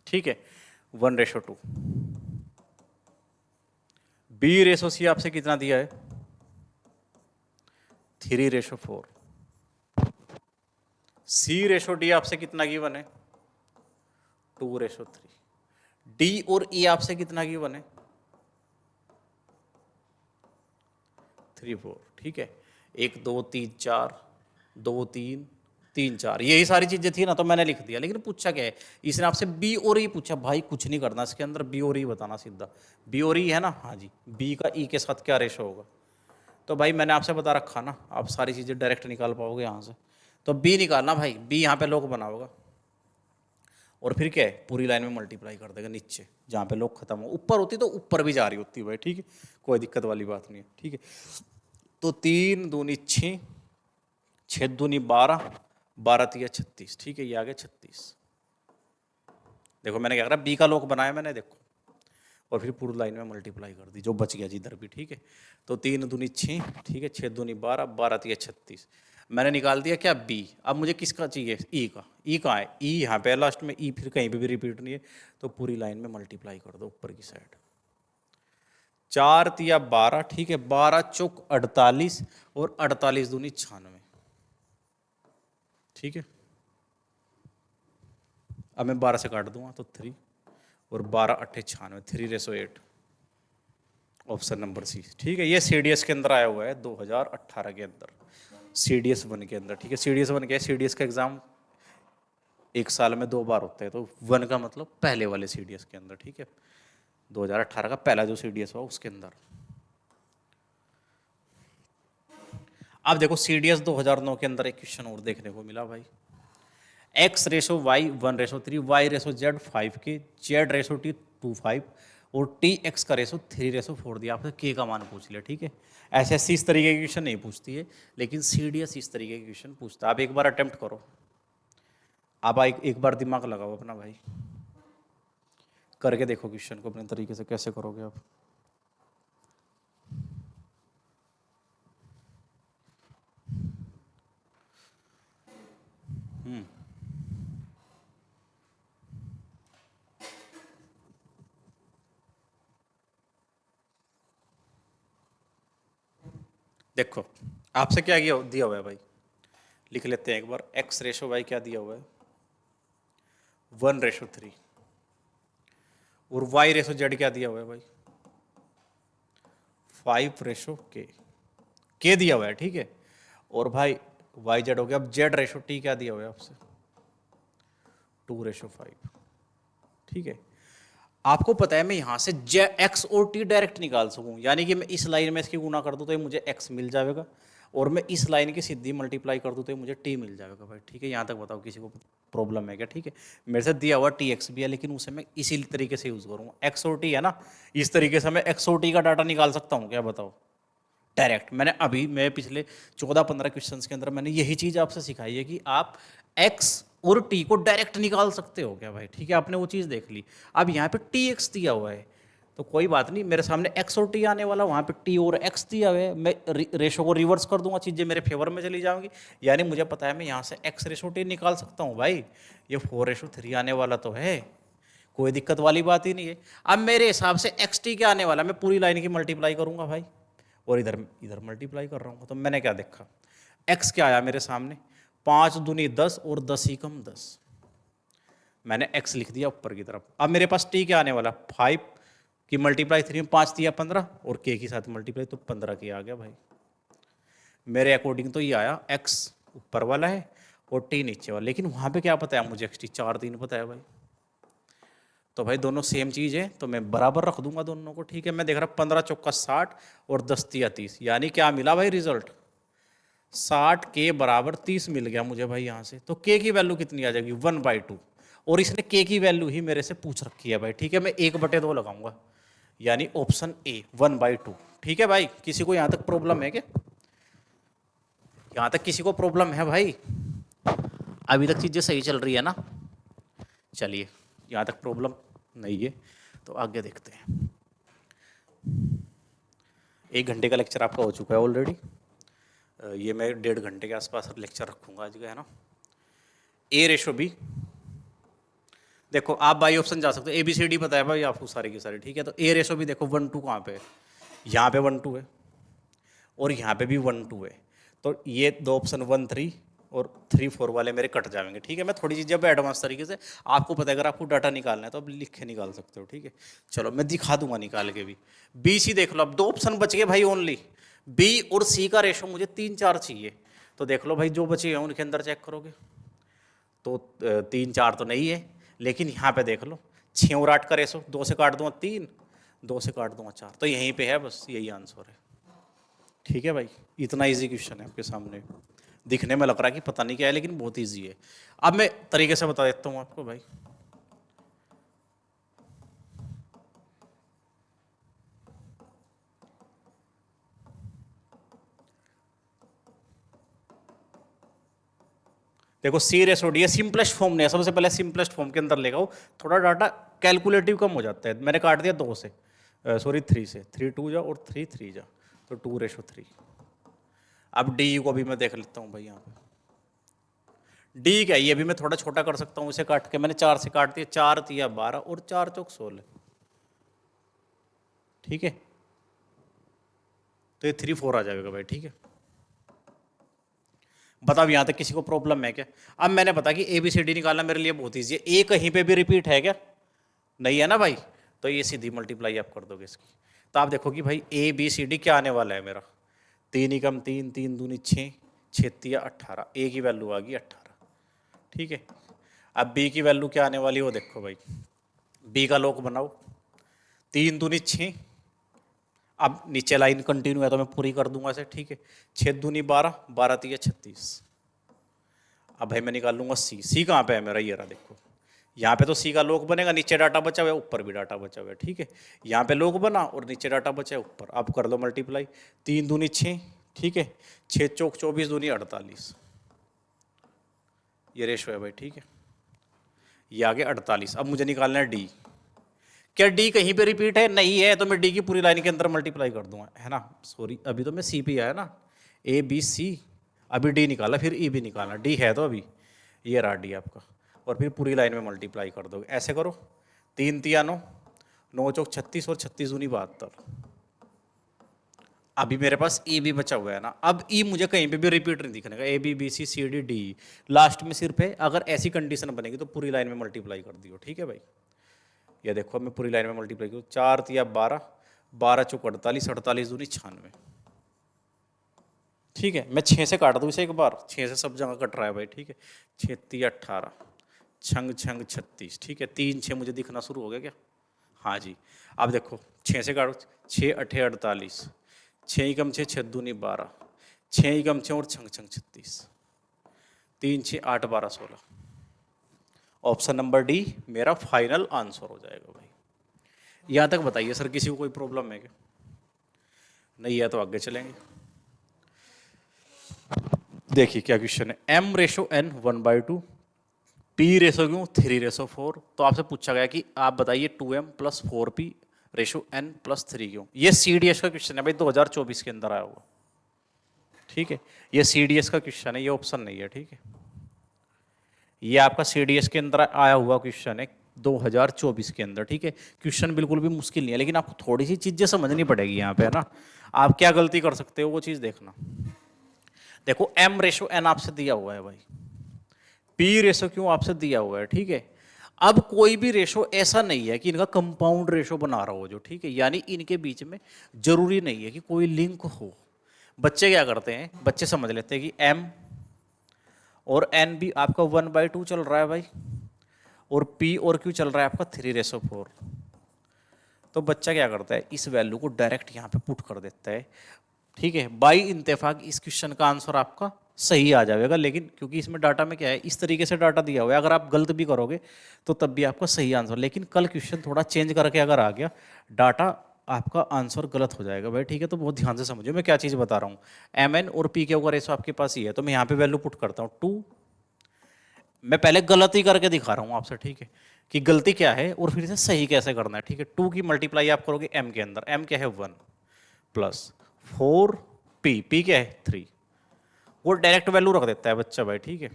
ठीक है, 1:2। बी रेशो सी आपसे कितना दिया है, 3:4। सी रेशो डी आपसे कितना गिवन है, 2:3। डी और ई आपसे कितना गिवन है, 3:4, ठीक है। 1 2 3 4, 2 3 3 4, यही सारी चीजें थी ना, तो मैंने लिख दिया। लेकिन पूछा क्या है, इसने आपसे बी और ई पूछा। भाई कुछ नहीं करना इसके अंदर, बी और ई बताना सीधा। बी और ई है ना, हाँ जी। बी का ई के साथ क्या रेशो होगा, तो भाई मैंने आपसे बता रखा ना, आप सारी चीजें डायरेक्ट निकाल पाओगे यहाँ से। तो बी निकालना भाई, बी यहाँ पे लोग बनाओगा और फिर क्या है, पूरी लाइन में मल्टीप्लाई कर देगा नीचे जहाँ पे लोग खत्म हो। ऊपर होती तो ऊपर भी जा रही होती भाई, ठीक है, कोई दिक्कत वाली बात नहीं है, ठीक है। तो 3 दूनी 6, 6 दूनी 12, 12 तिया 36, ठीक है, ये आ गया 36। देखो मैंने क्या करा, बी का लोग बनाया मैंने, देखो, और फिर पूरी लाइन में मल्टीप्लाई कर दी, जो बच गया जिधर भी, ठीक है। तो 3 दूनी 6, ठीक है, 6 दूनी 12, 12 तिया 36। मैंने निकाल दिया क्या, बी। अब मुझे किसका चाहिए, ई का। ई कहाँ है, ई यहाँ पे लास्ट में, ई फिर कहीं पे भी रिपीट नहीं है, तो पूरी लाइन में मल्टीप्लाई कर दो ऊपर की साइड। 4 तिया 12, ठीक है, 12 चौक 48 और 48 दूनी 96, ठीक है। अब मैं 12 से काट दूंगा तो 3 और 12 8 96, 3:8, ऑप्शन नंबर सी, ठीक है। ये सीडीएस के अंदर आया हुआ है 2018 के अंदर, सीडीएस 1 के अंदर, ठीक है। सीडीएस 1 क्या है, सीडीएस का एग्जाम एक साल में 2 बार होता है, तो 1 का मतलब पहले वाले सीडीएस के अंदर, ठीक है। 2018 का पहला जो सीडीएस हुआ उसके अंदर। अब देखो सीडीएस 2009 के अंदर एक क्वेश्चन और देखने को मिला भाई, x/y 1:3, y/z 5 के, z/t 2.5 और tx का रेशो 3:4 दिया। आपसे k का मान पूछ लिया, ठीक है। एसएससी इस तरीके के क्वेश्चन नहीं पूछती है, लेकिन सीडीएस इस तरीके के क्वेश्चन पूछता है। आप एक बार अटेम्प्ट करो, आप एक बार दिमाग लगाओ अपना भाई, करके देखो क्वेश्चन को अपने तरीके से, कैसे करोगे आप। देखो आपसे क्या दिया हुआ है भाई, लिख लेते हैं एक बार। x/y क्या दिया हुआ है, 1:3 और y/z क्या दिया हुआ है भाई, 5:k, k दिया हुआ है, ठीक है। और भाई yz हो गया। अब z/t क्या दिया हुआ है आपसे, 2:5, ठीक है। आपको पता है मैं यहाँ से x और t डायरेक्ट निकाल सकूँ, यानी कि मैं इस लाइन में इसकी गुना कर दूँ तो ये मुझे x मिल जाएगा, और मैं इस लाइन की सीधी मल्टीप्लाई कर दूँ तो ये मुझे t मिल जाएगा भाई, ठीक है। यहाँ तक बताओ किसी को प्रॉब्लम है क्या, ठीक है। मेरे से दिया हुआ tx भी है, लेकिन उसे मैं इसी तरीके से यूज़ करूँगा। x और t है ना, इस तरीके से मैं x और t का डाटा निकाल सकता हूँ क्या, बताओ, डायरेक्ट। मैं पिछले 14-15 क्वेश्चंस के अंदर मैंने यही चीज़ आपसे सिखाई है कि आप x और t को डायरेक्ट निकाल सकते हो क्या भाई, ठीक है। आपने वो चीज़ देख ली। अब यहाँ पे tx दिया हुआ है, तो कोई बात नहीं, मेरे सामने x और t आने वाला, वहाँ पे t और x दिया हुआ है, मैं रेशो को रिवर्स कर दूंगा, चीज़ें मेरे फेवर में चली जाएंगी। यानी मुझे पता है मैं यहाँ से x/t निकाल सकता हूँ भाई। ये 4:3 आने वाला तो है, कोई दिक्कत वाली बात ही नहीं है। अब मेरे हिसाब से xt क्या आने वाला, मैं पूरी लाइन की मल्टीप्लाई करूँगा भाई, और इधर इधर मल्टीप्लाई कर रहा हूँ। तो मैंने क्या देखा, x क्या आया मेरे सामने, 5 दूनी 10 और 10 ही कम 10, मैंने x लिख दिया ऊपर की तरफ। अब मेरे पास t क्या आने वाला, 5 की मल्टीप्लाई 3 में 5 दिया 15 और k के साथ मल्टीप्लाई तो 15 k आ गया भाई। मेरे अकॉर्डिंग तो ये आया, x ऊपर वाला है और t नीचे वाला, लेकिन वहाँ पे क्या पता है मुझे, xt 4 3 पता है भाई। तो भाई दोनों सेम चीज़ है, तो मैं बराबर रख दूंगा दोनों को, ठीक है। मैं देख रहा 15 चौका 60 और 10 तिया 30, यानी क्या मिला भाई रिजल्ट, 60 के बराबर 30 मिल गया मुझे भाई यहाँ से। तो के की वैल्यू कितनी आ जाएगी, 1/2, और इसने के की वैल्यू ही मेरे से पूछ रखी है भाई, ठीक है। मैं 1/2 लगाऊंगा, यानी ऑप्शन ए 1/2, ठीक है भाई। किसी को यहाँ तक प्रॉब्लम है क्या, यहाँ तक किसी को प्रॉब्लम है भाई, अभी तक चीज़ें सही चल रही है ना। चलिए, यहाँ तक प्रॉब्लम नहीं है तो आगे देखते हैं। 1 घंटे का लेक्चर आपका हो चुका है ऑलरेडी, ये मैं 1.5 घंटे के आसपास लेक्चर रखूँगा आज का, है ना। ए रेशो बी, देखो आप बाई ऑप्शन जा सकते हो, ए बी सी डी पता है भाई आपको सारी की सारी, ठीक है। तो ए रेशो भी देखो 1:2 कहाँ पे है, यहाँ पे 1:2 है और यहाँ पे भी 1:2 है। तो ये दो ऑप्शन 1-3 और 3-4 वाले मेरे कट जाएंगे, ठीक है। मैं थोड़ी चीज़ जब एडवांस तरीके से आपको पता है, अगर आपको डाटा निकालना है तो आप लिख के निकाल सकते हो, ठीक है। चलो मैं दिखा दूंगा निकाल के भी। बी सी देख लो, अब 2 ऑप्शन बच गए भाई ओनली, बी और सी का रेशो मुझे 3-4 चाहिए। तो देख लो भाई जो बचे हैं उनके अंदर चेक करोगे तो 3-4 तो नहीं है, लेकिन यहाँ पे देख लो 6 और 8 का रेशो, 2 से काट दूंगा 3, 2 से काट दूंगा 4, तो यहीं पे है, बस यही आंसर है, ठीक है भाई। इतना इजी क्वेश्चन है आपके सामने, दिखने में लग रहा है कि पता नहीं क्या है, लेकिन बहुत इजी है। अब मैं तरीके से बता देता हूँ आपको भाई। देखो सी रेशो डी है, सिंपलेस्ट फॉर्म नहीं है, सबसे पहले सिंपलेस्ट फॉर्म के अंदर लेगा, थोड़ा डाटा कैलकुलेटिव कम हो जाता है। मैंने काट दिया 2 से, सॉरी 3 से, 3 2 जा और 3 3 जा, तो 2:3। अब डी को भी मैं देख लेता हूँ भाई, यहाँ पे डी क्या है, ये भी मैं थोड़ा छोटा कर सकता हूँ इसे काट के। मैंने 4 से काट दिया, 4 3 12 और 4 चौक 16, ठीक है। तो ये 3 4 आ जाएगा भाई, ठीक है। बताओ यहाँ तक किसी को प्रॉब्लम है क्या? अब मैंने बता कि ए बी सी डी निकालना मेरे लिए बहुत ईजी है। ए कहीं पे भी रिपीट है क्या? नहीं है ना भाई, तो ये सीधी मल्टीप्लाई आप कर दोगे इसकी। तो आप देखो कि भाई ए बी सी डी क्या आने वाला है मेरा, 3 एकम 3, 3 दूनी 6, 6 तिया 18, ए की वैल्यू आ गई 18, ठीक है। अब बी की वैल्यू क्या आने वाली है वो देखो भाई, बी का लोक बनाओ, 3 दूनी 6, अब नीचे लाइन कंटिन्यू है तो मैं पूरी कर दूंगा इसे, ठीक है। 6 दूनी 12, 12 तिया 36। अब भाई मैं निकाल लूंगा सी, सी कहाँ पे है मेरा, ये रहा देखो, यहाँ पे तो सी का लोक बनेगा, नीचे डाटा बचा हुआ है, ऊपर भी डाटा बचा हुआ है, ठीक है। यहाँ पे लोक बना और नीचे डाटा बचा है ऊपर, अब कर लो मल्टीप्लाई, 3 दूनी 6, ठीक है, 6 चौक 24 दूनी 48, ये रेशो है भाई, ठीक है। ये आ गया 48। अब मुझे निकालना है डी, क्या डी कहीं पे रिपीट है? नहीं है, तो मैं डी की पूरी लाइन के अंदर मल्टीप्लाई कर दूंगा, है ना। सॉरी अभी तो मैं सी पे आया ना, ए बी सी, अभी डी निकाला फिर ई भी निकालना, डी है तो अभी ये रहा डी आपका, और फिर पूरी लाइन में मल्टीप्लाई कर दोगे। ऐसे करो, 3 तिया 9, 9 चौक 36 और 36 दूनी 72, अभी मेरे पास ई भी बचा हुआ है ना। अब ई मुझे कहीं पे भी रिपीट नहीं दिखने का, A B B C C D D, last में सिर्फ है। अगर ऐसी कंडीशन बनेगी तो पूरी लाइन में मल्टीप्लाई कर दियो, ठीक है भाई। ये देखो मैं पूरी लाइन में मल्टीप्लाई करूँ, 4 तिया 12, 12 चौक 48, 48 दूनी 96, ठीक है। मैं 6 से काट दूँ इसे एक बार, 6 से सब जगह कट रहा है भाई, ठीक है। 6 तिया 18, छंग छंग 36, ठीक है। 3 6 मुझे दिखना शुरू हो गया क्या? हाँ जी। अब देखो 6 से काटो, 6 8 48, 6 एकम 6, 6 दूनी 12, 6 एकम 6 और छंग छंग 36, 3 6 8 12 16। ऑप्शन नंबर डी मेरा फाइनल आंसर हो जाएगा भाई। यहाँ तक बताइए सर, किसी को कोई प्रॉब्लम है क्या? नहीं है तो आगे चलेंगे। देखिए क्या क्वेश्चन है, M ratio N 1/2, P ratio Q 3/4। तो आपसे पूछा गया कि आप बताइए 2m + 4p रेशो n + 3 क्यों। ये CDS का क्वेश्चन है भाई, 2024 के अंदर आया हुआ, ठीक है। ये CDS का क्वेश्चन है, ये ऑप्शन नहीं है, ठीक है। ये आपका CDS के अंदर आया हुआ क्वेश्चन है 2024 के अंदर, ठीक है। क्वेश्चन बिल्कुल भी मुश्किल नहीं है, लेकिन आपको थोड़ी सी चीजें समझनी पड़ेगी यहाँ पे, है ना। आप क्या गलती कर सकते हो वो चीज देखना। देखो m रेशो n आपसे दिया हुआ है भाई, p रेशो क्यों आपसे दिया हुआ है, ठीक है। अब कोई भी रेशो ऐसा नहीं है कि इनका कंपाउंड रेशो बना रहा हो जो, ठीक है। यानी इनके बीच में जरूरी नहीं है कि कोई लिंक हो। बच्चे क्या करते हैं, बच्चे समझ लेते हैं कि m और n भी आपका 1/2 चल रहा है भाई, और p और q चल रहा है आपका 3/4। तो बच्चा क्या करता है, इस वैल्यू को डायरेक्ट यहाँ पे पुट कर देता है, ठीक है। बाई इंतफाक इस क्वेश्चन का आंसर आपका सही आ जाएगा, लेकिन क्योंकि इसमें डाटा में क्या है, इस तरीके से डाटा दिया हुआ है, अगर आप गलत भी करोगे तो तब भी आपका सही आंसर। लेकिन कल क्वेश्चन थोड़ा चेंज करके अगर आ गया डाटा, आपका आंसर गलत हो जाएगा भाई, ठीक है। तो बहुत ध्यान से समझिए मैं क्या चीज़ बता रहा हूँ। mn और p के ऊपर रेशो आपके पास ही है, तो मैं यहाँ पे वैल्यू पुट करता हूँ 2। मैं पहले गलती करके दिखा रहा हूँ आपसे, ठीक है, कि गलती क्या है और फिर से सही कैसे करना है, ठीक है। 2 की मल्टीप्लाई आप करोगे m के अंदर, m क्या है 1 + 4p, p क्या है 3, वो डायरेक्ट वैल्यू रख देता है बच्चा भाई, ठीक है।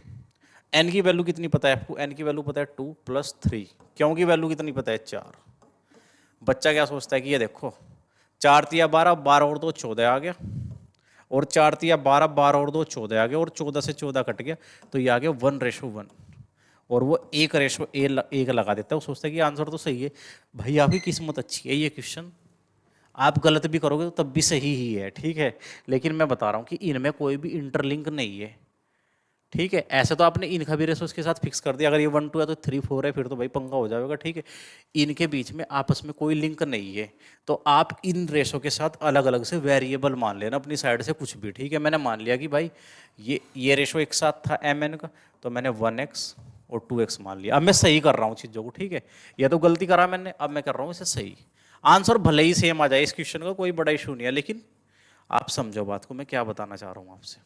एन की वैल्यू कितनी पता है आपको? एन की वैल्यू पता है 2 + 3। क्यों की वैल्यू कितनी पता है? 4। बच्चा क्या सोचता है कि ये देखो 4 तिया 12, 12 और 2 14 आ गया, और 4 तिया 12, 12 और 2 14 आ गया, और 14 से 14 कट गया, तो ये आ गया 1:1, और वो 1:1 लगा देता है। वो सोचता है कि आंसर तो सही है। भाई आपकी किस्मत अच्छी है, ये क्वेश्चन आप गलत भी करोगे तो तब भी सही ही है, ठीक है। लेकिन मैं बता रहा हूँ कि इनमें कोई भी इंटरलिंक नहीं है, ठीक है। ऐसे तो आपने इनका भी रेशो इसके साथ फिक्स कर दिया, अगर ये 1 2 है तो 3 4 है, फिर तो भाई पंगा हो जाएगा, ठीक है। इनके बीच में आपस में कोई लिंक नहीं है, तो आप इन रेशो के साथ अलग अलग से वेरिएबल मान लेना अपनी साइड से कुछ भी, ठीक है। मैंने मान लिया कि भाई ये रेशो एक साथ था mn का, तो मैंने 1x और 2x मान लिया। अब मैं सही कर रहा हूँ चीज़ों को, ठीक है। ये तो गलती करा मैंने, अब मैं कर रहा हूँ इसे सही। आंसर भले ही सेम आ जाए इस क्वेश्चन का, कोई बड़ा इशू नहीं है, लेकिन आप समझो बात को, मैं क्या बताना चाह रहा हूँ आपसे।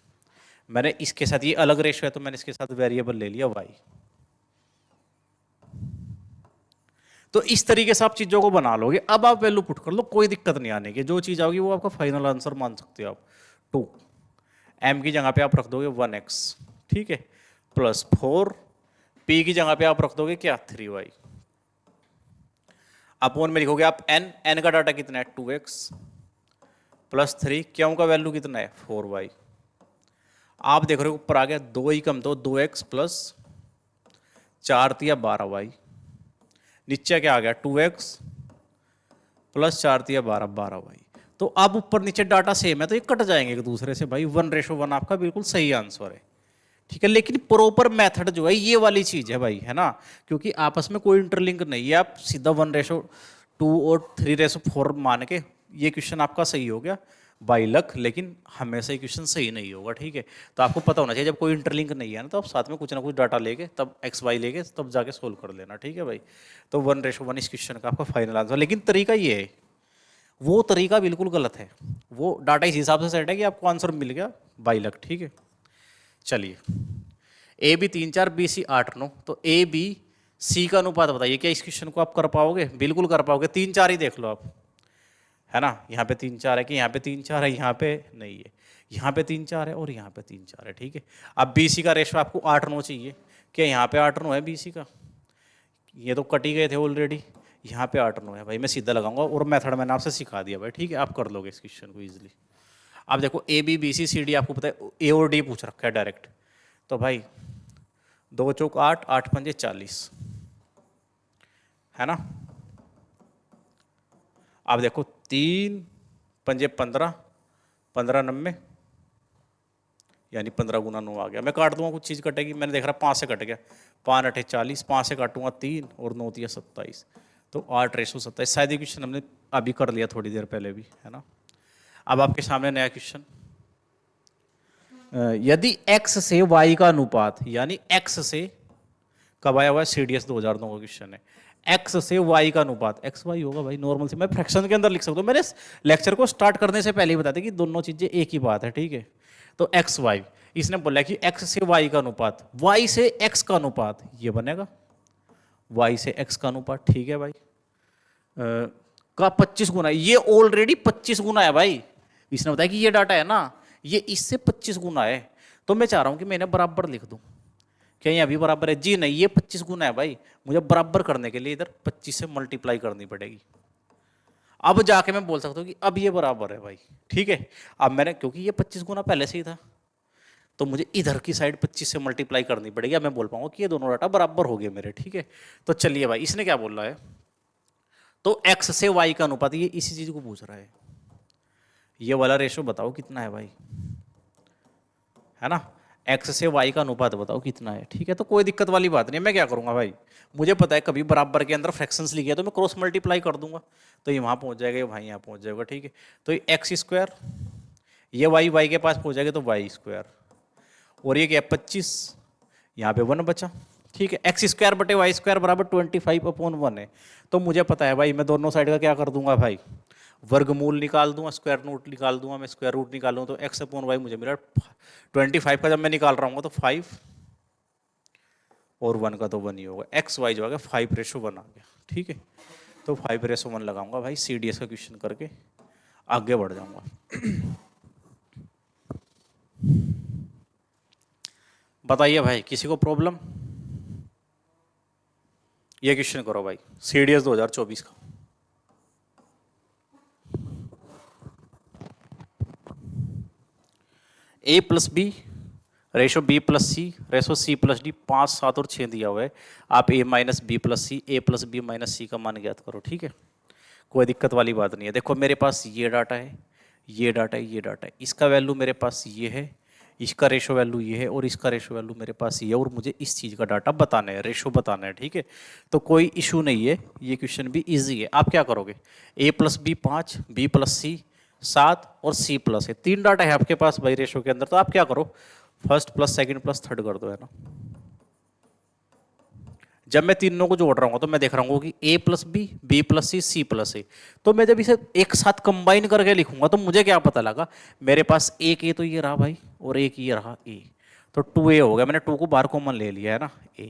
मैंने इसके साथ, ये अलग रेशो है तो मैंने इसके साथ वेरिएबल ले लिया y। तो इस तरीके से आप चीजों को बना लोगे। अब आप वैल्यू पुट कर लो, कोई दिक्कत नहीं आने की, जो चीज आओगी वो आपका फाइनल आंसर मान सकते हो आप। 2 m की जगह पे आप रख दोगे 1x, ठीक है, +4 p की जगह पे आप रख दोगे क्या? 3y। अपोन में लिखोगे आप n का डाटा कितना है? 2x +3, क्यों का वैल्यू कितना है? 4y। आप देख रहे हो ऊपर आ गया 2 ही कम, तो 2x प्लस 4 तिया 12y। नीचे क्या आ गया? 2x प्लस 4 तिया 12, 12y। तो अब ऊपर नीचे डाटा सेम है तो ये कट जाएंगे एक दूसरे से भाई। 1:1 आपका बिल्कुल सही आंसर है, ठीक है। लेकिन प्रॉपर मेथड जो है ये वाली चीज है भाई, है ना, क्योंकि आपस में कोई इंटरलिंक नहीं है। आप सीधा 1:2 और 3:4 मान के ये क्वेश्चन आपका सही हो गया बाई लक, लेकिन हमेशा ही क्वेश्चन सही नहीं होगा, ठीक है। तो आपको पता होना चाहिए जब कोई इंटरलिंक नहीं है ना, तो आप साथ में कुछ ना कुछ डाटा लेके तब एक्स वाई लेके तब जाके सोल्व कर लेना, ठीक है भाई। तो 1:1 इस क्वेश्चन का आपका फाइनल आंसर। लेकिन तरीका ये है, वो तरीका बिल्कुल गलत है। वो डाटा इस हिसाब से सेट है कि आपको आंसर मिल गया बाई लक, ठीक है। चलिए, ए बी 3 4 बी सी 8 9, तो ए बी सी का अनुपात बताइए। क्या इस क्वेश्चन को आप कर पाओगे? बिल्कुल कर पाओगे। 3 4 ही देख लो आप, है ना। यहाँ पे 3 4 है कि यहाँ पे 3 4 है? यहाँ पे नहीं है, यहाँ पे 3 4 है और यहाँ पे 3 4 है, ठीक है। अब बी सी का रेशो आपको 8 9 चाहिए। क्या यहाँ पे 8 9 है बी सी का? ये तो कट ही गए थे ऑलरेडी। यहाँ पे 8 9 है भाई, मैं सीधा लगाऊंगा, और मेथड मैंने आपसे सिखा दिया भाई, ठीक है। आप कर लोगे इस क्वेश्चन को ईजिली। आप देखो A B B C C D आपको पता है, ए और डी पूछ रखा है डायरेक्ट, तो भाई 2 चौक 8, 8 पंजे 40, है ना। आप देखो 3 पंजे 15, 15 90, यानी 15 गुना 9 आ गया। मैं काट दूंगा, कुछ चीज़ कटेगी, मैंने देख रहा 5 से कट गया, 5 8 40, 5 से काटूंगा 3 और 9 तिया 27, तो 8:27। शायद ये क्वेश्चन हमने अभी कर लिया थोड़ी देर पहले भी, है ना। अब आपके सामने नया क्वेश्चन, यदि x से y का अनुपात, यानी x से कब आया हुआ है? CDS 2009 का क्वेश्चन है। x से y का अनुपात, x y होगा भाई नॉर्मल से, मैं फ्रैक्शन के अंदर लिख सकता हूँ। मैंने लेक्चर को स्टार्ट करने से पहले ही बता दें कि दोनों चीजें एक ही बात है, ठीक है। तो x y, इसने बोला कि x से y का अनुपात, y से x का अनुपात, ये बनेगा y से x का अनुपात, ठीक है भाई, का 25 गुना। ये ऑलरेडी 25 गुना है भाई। इसने बताया कि ये डाटा है ना, ये इससे 25 गुना है, तो मैं चाह रहा हूं कि मैं इन्हें बराबर लिख दूं। क्या ये अभी बराबर है? जी नहीं, ये 25 गुना है भाई। मुझे बराबर करने के लिए इधर 25 से मल्टीप्लाई करनी पड़ेगी। अब जाके मैं बोल सकता हूँ कि अब ये बराबर है भाई, ठीक है। अब मैंने, क्योंकि ये 25 गुना पहले से ही था, तो मुझे इधर की साइड 25 से मल्टीप्लाई करनी पड़ेगी। अब मैं बोल पाऊंगा कि ये दोनों डाटा बराबर हो गए मेरे, ठीक है। तो चलिए भाई, इसने क्या बोल रहा है, तो x से y का अनुपात, ये इसी चीज को पूछ रहा है। ये वाला रेशो बताओ कितना है भाई, है ना। x से y का अनुपात बताओ कितना है, ठीक है। तो कोई दिक्कत वाली बात नहीं है। मैं क्या करूंगा भाई, मुझे पता है कभी बराबर के अंदर फ्रैक्शंस लिखे तो मैं क्रॉस मल्टीप्लाई कर दूंगा, तो ये वहां पहुंच जाएगा, ये भाई यहाँ पहुंच जाएगा, ठीक है। तो ये एक्स स्क्वायर, ये y के पास पहुंच जाएगा तो वाई स्क्वायर, और ये क्या 25, यहाँ पे 1 बचा, ठीक है। एक्स स्क्वायर बटे वाई स्क्वायर बराबर 25/1 है। तो मुझे पता है भाई, मैं दोनों साइड का क्या कर दूंगा भाई, वर्गमूल निकाल दूंगा, स्क्वायर रूट निकाल दूंगा। मैं स्क्वायर रूट निकालूँ तो x/y मुझे मिला 25 का, जब मैं निकाल रहा हूँ तो 5 और 1 का तो 1 ही होगा। एक्स वाई जो आ गया 5:1 आ गया, ठीक है। तो 5:1 लगाऊंगा भाई, CDS का क्वेश्चन करके आगे बढ़ जाऊंगा। बताइए भाई, किसी को प्रॉब्लम? ये क्वेश्चन करो भाई, CDS 2024 का। A plus B ratio B plus C ratio C plus D 5, 7 और 6 दिया हुआ है। आप A minus B plus C, A plus B minus C का मान ज्ञात करो। ठीक है, कोई दिक्कत वाली बात नहीं है। देखो मेरे पास ये डाटा है, ये डाटा है, ये डाटा है, इसका वैल्यू मेरे पास ये है, इसका रेशो वैल्यू ये है, और इसका रेशो वैल्यू मेरे पास ये है, और मुझे इस चीज़ का डाटा बताना है, रेशो बताना है। ठीक है, तो कोई इशू नहीं है, ये क्वेश्चन भी इजी है। आप क्या करोगे, A plus B 5, B plus C 7 और C प्लस है, 3 डाटा है आपके पास भाई रेशो के अंदर। तो आप क्या करो, first plus second plus third कर दो, है ना। जब मैं तीनों को जोड़ रहा हूँ तो मैं देख रहा हूँ कि A plus B plus C plus A, तो मैं जब इसे एक साथ कंबाइन करके लिखूंगा तो मुझे क्या पता लगा, मेरे पास एक ए तो ये रहा भाई, और एक ये रहा ए, तो 2A हो गया। मैंने 2 को बाहर कॉमन ले लिया है ना, A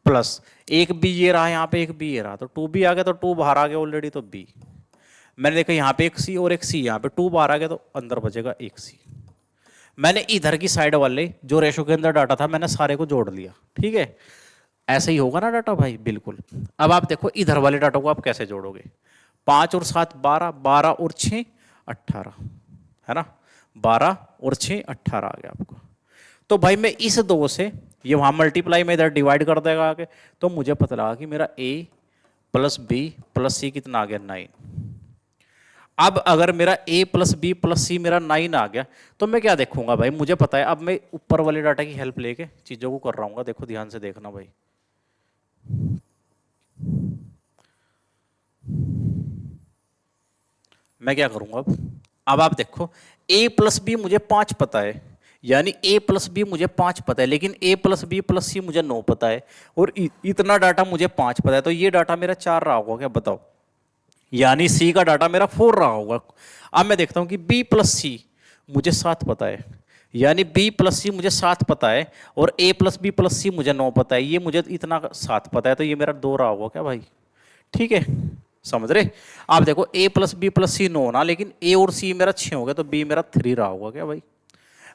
प्लस एक बी ये रहा, यहाँ पे एक बी ये रहा, तो 2B आ गया, तो 2 बाहर आ गया ऑलरेडी, तो B। मैंने देखा यहाँ पे एक C और एक C, यहाँ पे 2 बाहर आ गया, तो अंदर बचेगा एक C। मैंने इधर की साइड वाले जो रेशो के अंदर डाटा था मैंने सारे को जोड़ लिया। ठीक है, ऐसे ही होगा ना डाटा भाई, बिल्कुल। अब आप देखो इधर वाले डाटा को आप कैसे जोड़ोगे, 5 और 7 12, 12 और 6 18, है ना, 12 और 6 18 आ गया आपको। तो भाई मैं इस 2 से, ये वहां मल्टीप्लाई में इधर डिवाइड कर देगा आगे, तो मुझे पता लगा कि मेरा A प्लस बी प्लस सी कितना आ गया, 9। अब अगर मेरा A प्लस बी प्लस सी मेरा 9 आ गया, तो मैं क्या देखूंगा भाई, मुझे पता है। अब मैं ऊपर वाले डाटा की हेल्प लेके चीजों को कर रहा हूँ, देखो ध्यान से देखना भाई। मैं क्या करूंगा अब आप देखो, A प्लस बी मुझे 5 पता है, यानी A प्लस बी मुझे 5 पता है, लेकिन A प्लस बी प्लस सी मुझे 9 पता है, और इतना डाटा मुझे 5 पता है, तो ये डाटा मेरा 4 रहा होगा क्या, बताओ। यानी C का डाटा मेरा 4 रहा होगा। अब मैं देखता हूं कि B प्लस सी मुझे 7 पता है, यानी B प्लस सी मुझे 7 पता है, और A प्लस बी प्लस सी मुझे 9 पता है, ये मुझे इतना 7 पता है, तो ये मेरा 2 रहा होगा क्या भाई। ठीक है, समझ रहे। आप देखो A प्लस बी प्लस सी 9 ना, लेकिन A और C मेरा 6 हो गया, तो B मेरा 3 रहा होगा क्या भाई।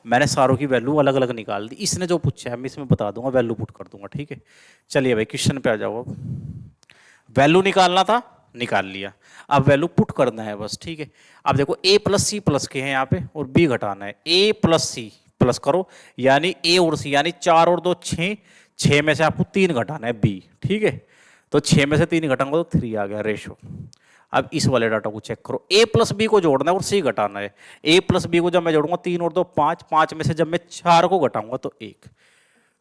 मैंने सारों की वैल्यू अलग अलग निकाल दी, इसने जो पूछा है मैं इसमें बता दूंगा, वैल्यू पुट कर दूंगा। ठीक है, चलिए भाई क्वेश्चन पे आ जाओ। अब वैल्यू निकालना था, निकाल लिया, अब वैल्यू पुट करना है बस। ठीक है, अब देखो A प्लस सी प्लस के हैं यहाँ पे, और B घटाना है, A प्लस सी प्लस करो, यानी A और C, यानी 4 और 2 6, 6 में से आपको 3 घटाना है B। ठीक है, तो 6 में से 3 घटाऊंगा तो 3 आ गया रेशो। अब इस वाले डाटा को चेक करो, A प्लस बी को जोड़ना है और C घटाना है। A प्लस बी को जब मैं जोड़ूंगा 3 और 2 5, 5 में से जब मैं 4 को घटाऊंगा तो 1,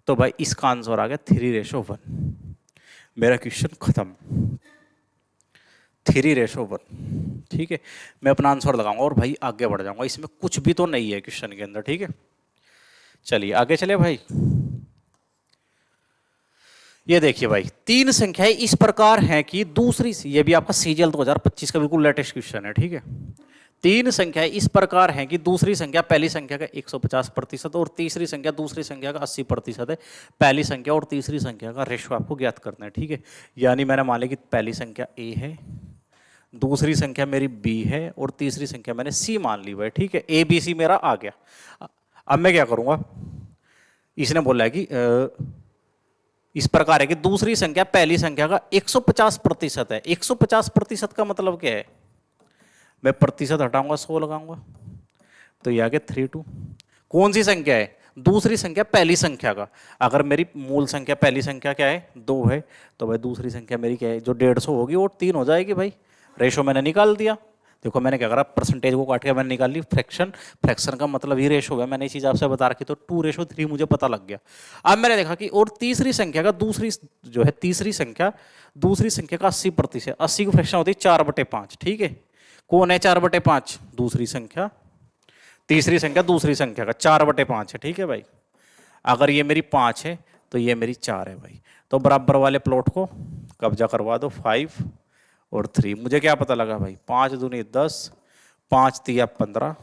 तो भाई इसका आंसर आ गया 3:1। मेरा क्वेश्चन खत्म, 3:1। ठीक है, मैं अपना आंसर लगाऊंगा और भाई आगे बढ़ जाऊंगा, इसमें कुछ भी तो नहीं है क्वेश्चन के अंदर। ठीक है, चलिए आगे चले भाई। ये देखिए भाई, 3 संख्याएं इस प्रकार हैं कि दूसरी, ये भी आपका CGL 2025 का बिल्कुल लेटेस्ट क्वेश्चन है। ठीक है, 3 संख्याएं इस प्रकार हैं कि दूसरी संख्या पहली संख्या का 150% और तीसरी संख्या दूसरी संख्या का 80% है। पहली संख्या और तीसरी संख्या का रेशो आपको ज्ञात करना है। ठीक है, यानी मैंने मान लिया कि पहली संख्या A है, दूसरी संख्या मेरी B है, और तीसरी संख्या मैंने C मान ली भाई। ठीक है, ABC मेरा आ गया। अब मैं क्या करूंगा, इसने बोला है कि इस प्रकार है कि दूसरी संख्या पहली संख्या का 150% है। 150% का मतलब क्या है, मैं प्रतिशत हटाऊंगा 100 लगाऊंगा, तो ये आ गया 32। कौन सी संख्या है, दूसरी संख्या पहली संख्या का। अगर मेरी मूल संख्या पहली संख्या क्या है 2 है, तो भाई दूसरी संख्या मेरी क्या है, जो 150 होगी वो 3 हो जाएगी भाई। रेशो मैंने निकाल दिया। देखो मैंने क्या करा, परसेंटेज को काट के मैंने निकाल ली फ्रैक्शन, फ्रैक्शन का मतलब ही रेशो है, मैंने ये चीज आपसे बता रखी, तो 2:3 मुझे पता लग गया। अब मैंने देखा कि और तीसरी संख्या का दूसरी जो है तीसरी संख्या का 80%, 80 की फ्रैक्शन होती है 4/5। ठीक है, कौन है 4/5, दूसरी संख्या, तीसरी संख्या दूसरी संख्या का 4/5 है। ठीक है भाई, अगर ये मेरी 5 है तो ये मेरी 4 है भाई, तो बराबर वाले प्लॉट को कब्जा करवा दो, 5 और 3। मुझे क्या पता लगा भाई, 5 दूनी 10, 5 तिया 15,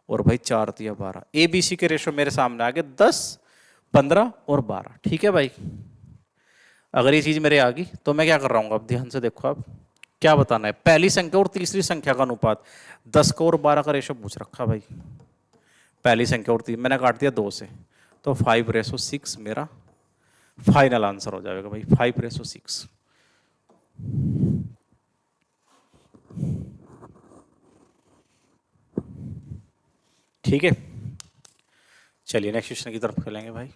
और भाई 4 तिया 12। ABC के रेशो मेरे सामने आ गए 10, 15 और 12। ठीक है भाई, अगर ये चीज मेरे आ गई तो मैं क्या कर रहा हूँ, अब ध्यान से देखो, अब क्या बताना है, पहली संख्या और तीसरी संख्या का अनुपात। 10 का और 12 का रेशो पूछ रखा भाई, पहली संख्या और तीन मैंने काट दिया 2 से, तो 5:6 मेरा फाइनल आंसर हो जाएगा भाई, 5:6। ठीक है, चलिए नेक्स्ट क्वेश्चन की तरफ चलेंगे भाई।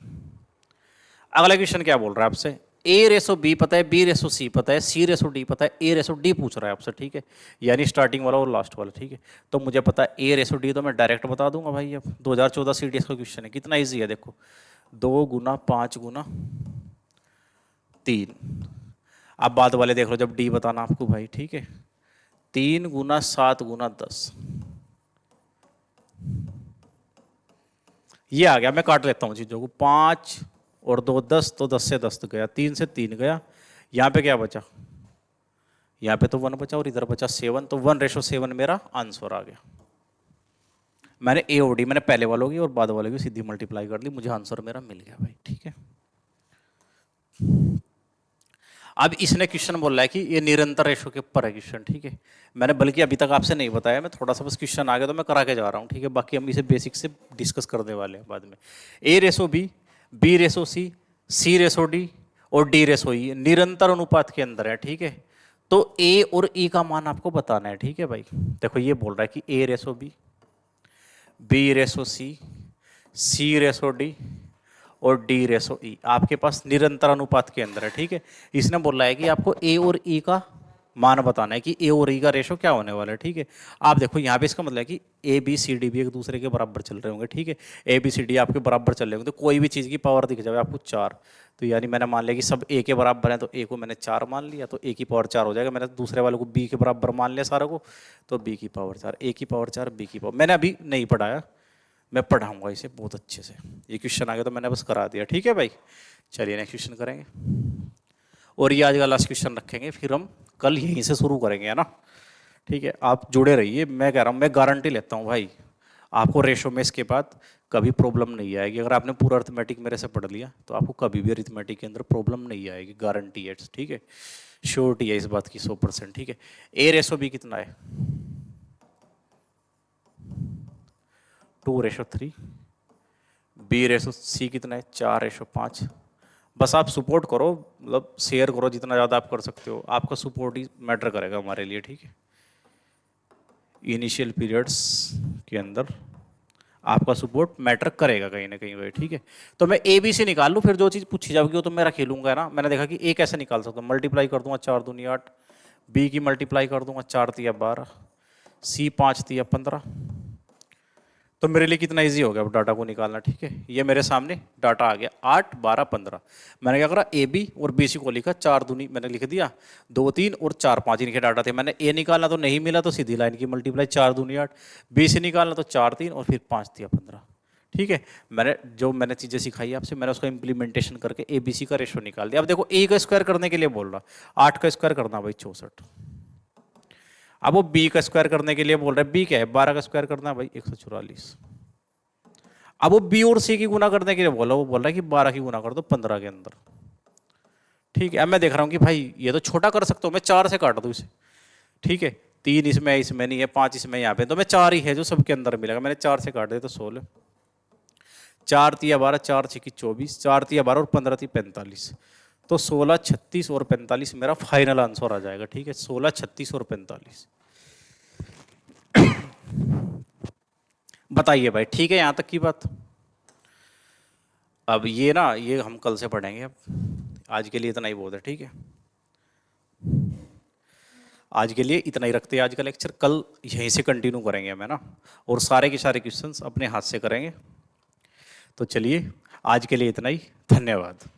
अगला क्वेश्चन क्या बोल रहा है आपसे, A/B पता है, B/C पता है, C/D पता है, A/D पूछ रहा है आपसे, ठीक है, यानी स्टार्टिंग वाला और लास्ट वाला, ठीक है। तो मुझे पता है A/D तो मैं डायरेक्ट बता दूंगा भाई, अब 2014 CDS का क्वेश्चन है, कितना ईजी है देखो, 2 गुना 5 गुना 3। अब बाद वाले देख लो जब D बताना आपको भाई, ठीक है, 3 गुना 7 गुना 10, ये आ गया। मैं काट लेता हूँ चीज़ों को, 5 और 2 10, तो 10 से 10 तो गया, 3 से 3 गया, यहाँ पे क्या बचा, यहाँ पे तो 1 बचा और इधर बचा 7, तो 1:7 मेरा आंसर आ गया। मैंने A और D मैंने पहले वालों की और बाद वालों की सीधी मल्टीप्लाई कर ली, मुझे आंसर मेरा मिल गया भाई, ठीक है। अब इसने क्वेश्चन बोला है कि ये निरंतर रेशो के ऊपर है क्वेश्चन, ठीक है। मैंने बल्कि अभी तक आपसे नहीं बताया, मैं थोड़ा सा बस क्वेश्चन आ गया तो मैं करा के जा रहा हूँ, ठीक है। बाकी हम इसे बेसिक से डिस्कस करने वाले हैं बाद में। A/B, B/C, C/D और D/E निरंतर अनुपात के अंदर है, ठीक है। तो A और E का मान आपको बताना है, ठीक है भाई। देखो ये बोल रहा है कि A/B, B/C, C/D और D/E आपके पास निरंतर अनुपात के अंदर है, ठीक है। इसने बोला है कि आपको A और E का मान बताना है कि A और E का रेशो क्या होने वाला है, ठीक है। आप देखो यहाँ पे इसका मतलब है कि ABCD भी एक दूसरे के बराबर चल रहे होंगे, ठीक है। ABCD आपके बराबर चल रहे होंगे, तो कोई भी चीज़ की पावर दिख जाए आपको 4, तो यानी मैंने मान लिया कि सब A के बराबर हैं, तो A को मैंने 4 मान लिया, तो A की पावर 4 हो जाएगा। मैंने दूसरे वाले को B के बराबर मान लिया सारा को, तो B की पावर 4, A की पावर 4, B की पावर, मैंने अभी नहीं पढ़ाया, मैं पढ़ाऊंगा इसे बहुत अच्छे से। ये क्वेश्चन आ गया तो मैंने बस करा दिया, ठीक है भाई। चलिए नेक्स्ट क्वेश्चन करेंगे, और ये आज का लास्ट क्वेश्चन रखेंगे, फिर हम कल यहीं से शुरू करेंगे, है ना, ठीक है। आप जुड़े रहिए, मैं कह रहा हूँ, मैं गारंटी लेता हूँ भाई, आपको रेशो में इसके बाद कभी प्रॉब्लम नहीं आएगी। अगर आपने पूरा अरिथमेटिक मेरे से पढ़ लिया तो आपको कभी भी अरिथमेटिक के अंदर प्रॉब्लम नहीं आएगी, गारंटी है, ठीक है, श्योरिटी है इस बात की 100%, ठीक है। A/B कितना है, 2/3, B/C कितना है, 4/5। बस आप सपोर्ट करो, मतलब शेयर करो जितना ज़्यादा आप कर सकते हो, आपका सपोर्ट ही मैटर करेगा हमारे लिए, ठीक है। इनिशियल पीरियड्स के अंदर आपका सपोर्ट मैटर करेगा कहीं ना कहीं भाई, ठीक है। तो मैं ABC निकाल लूँ, फिर जो चीज़ पूछी जाएगी वो तो मैं खेलूंगा ना। मैंने देखा कि A कैसे निकाल सकता हूँ, मल्टीप्लाई कर दूंगा 4 दूनी 8, B की मल्टीप्लाई कर दूंगा 4 तिया 12, C 5 तिया 15, तो मेरे लिए कितना इजी हो गया अब डाटा को निकालना, ठीक है। ये मेरे सामने डाटा आ गया 8 12 15। मैंने क्या करा, AB और BC को लिखा, 4 दूनी मैंने लिख दिया 2 3 और 4 5 इनके डाटा थे। मैंने A निकालना तो नहीं मिला, तो सीधी लाइन की मल्टीप्लाई 4 दूनी 8, BC निकालना तो 4 3 और फिर 5 तिया 15, ठीक है। मैंने चीज़ें सिखाई आपसे, मैंने उसका इंप्लीमेंटेशन करके ABC का रेशो निकाल दिया। अब देखो A का स्क्वायर करने के लिए बोल रहा, 8 का स्क्वायर करना भाई 64। अब वो B का स्क्वायर करने के लिए बोल रहा है, B क्या है, 12 का स्क्वायर करना है भाई 144। अब वो B और C की गुना करने के लिए बोला, वो बोल रहा है कि 12 की गुना कर दो 15 के अंदर, ठीक है। अब मैं देख रहा हूँ कि भाई ये तो छोटा कर सकता हूँ, मैं 4 से काट दूँ इसे, ठीक है। 3 इसमें नहीं है, 5 इसमें यहाँ पे, तो मैं 4 ही है जो सबके अंदर मिलेगा, मैंने 4 से काट दिया तो 16, 4 तिया 12, 4 6 24, 4 तिया 12 और 15 ती 45, तो 16 36 और 45 मेरा फाइनल आंसर आ जाएगा, ठीक है। 16 36 और 45, बताइए भाई, ठीक है यहाँ तक की बात। अब ये ना, ये हम कल से पढ़ेंगे, अब आज के लिए इतना ही बहुत है, ठीक है। आज के लिए इतना ही रखते हैं आज का लेक्चर, कल यहीं से कंटिन्यू करेंगे हम, है ना, और सारे के सारे क्वेश्चंस अपने हाथ से करेंगे। तो चलिए आज के लिए इतना ही, धन्यवाद।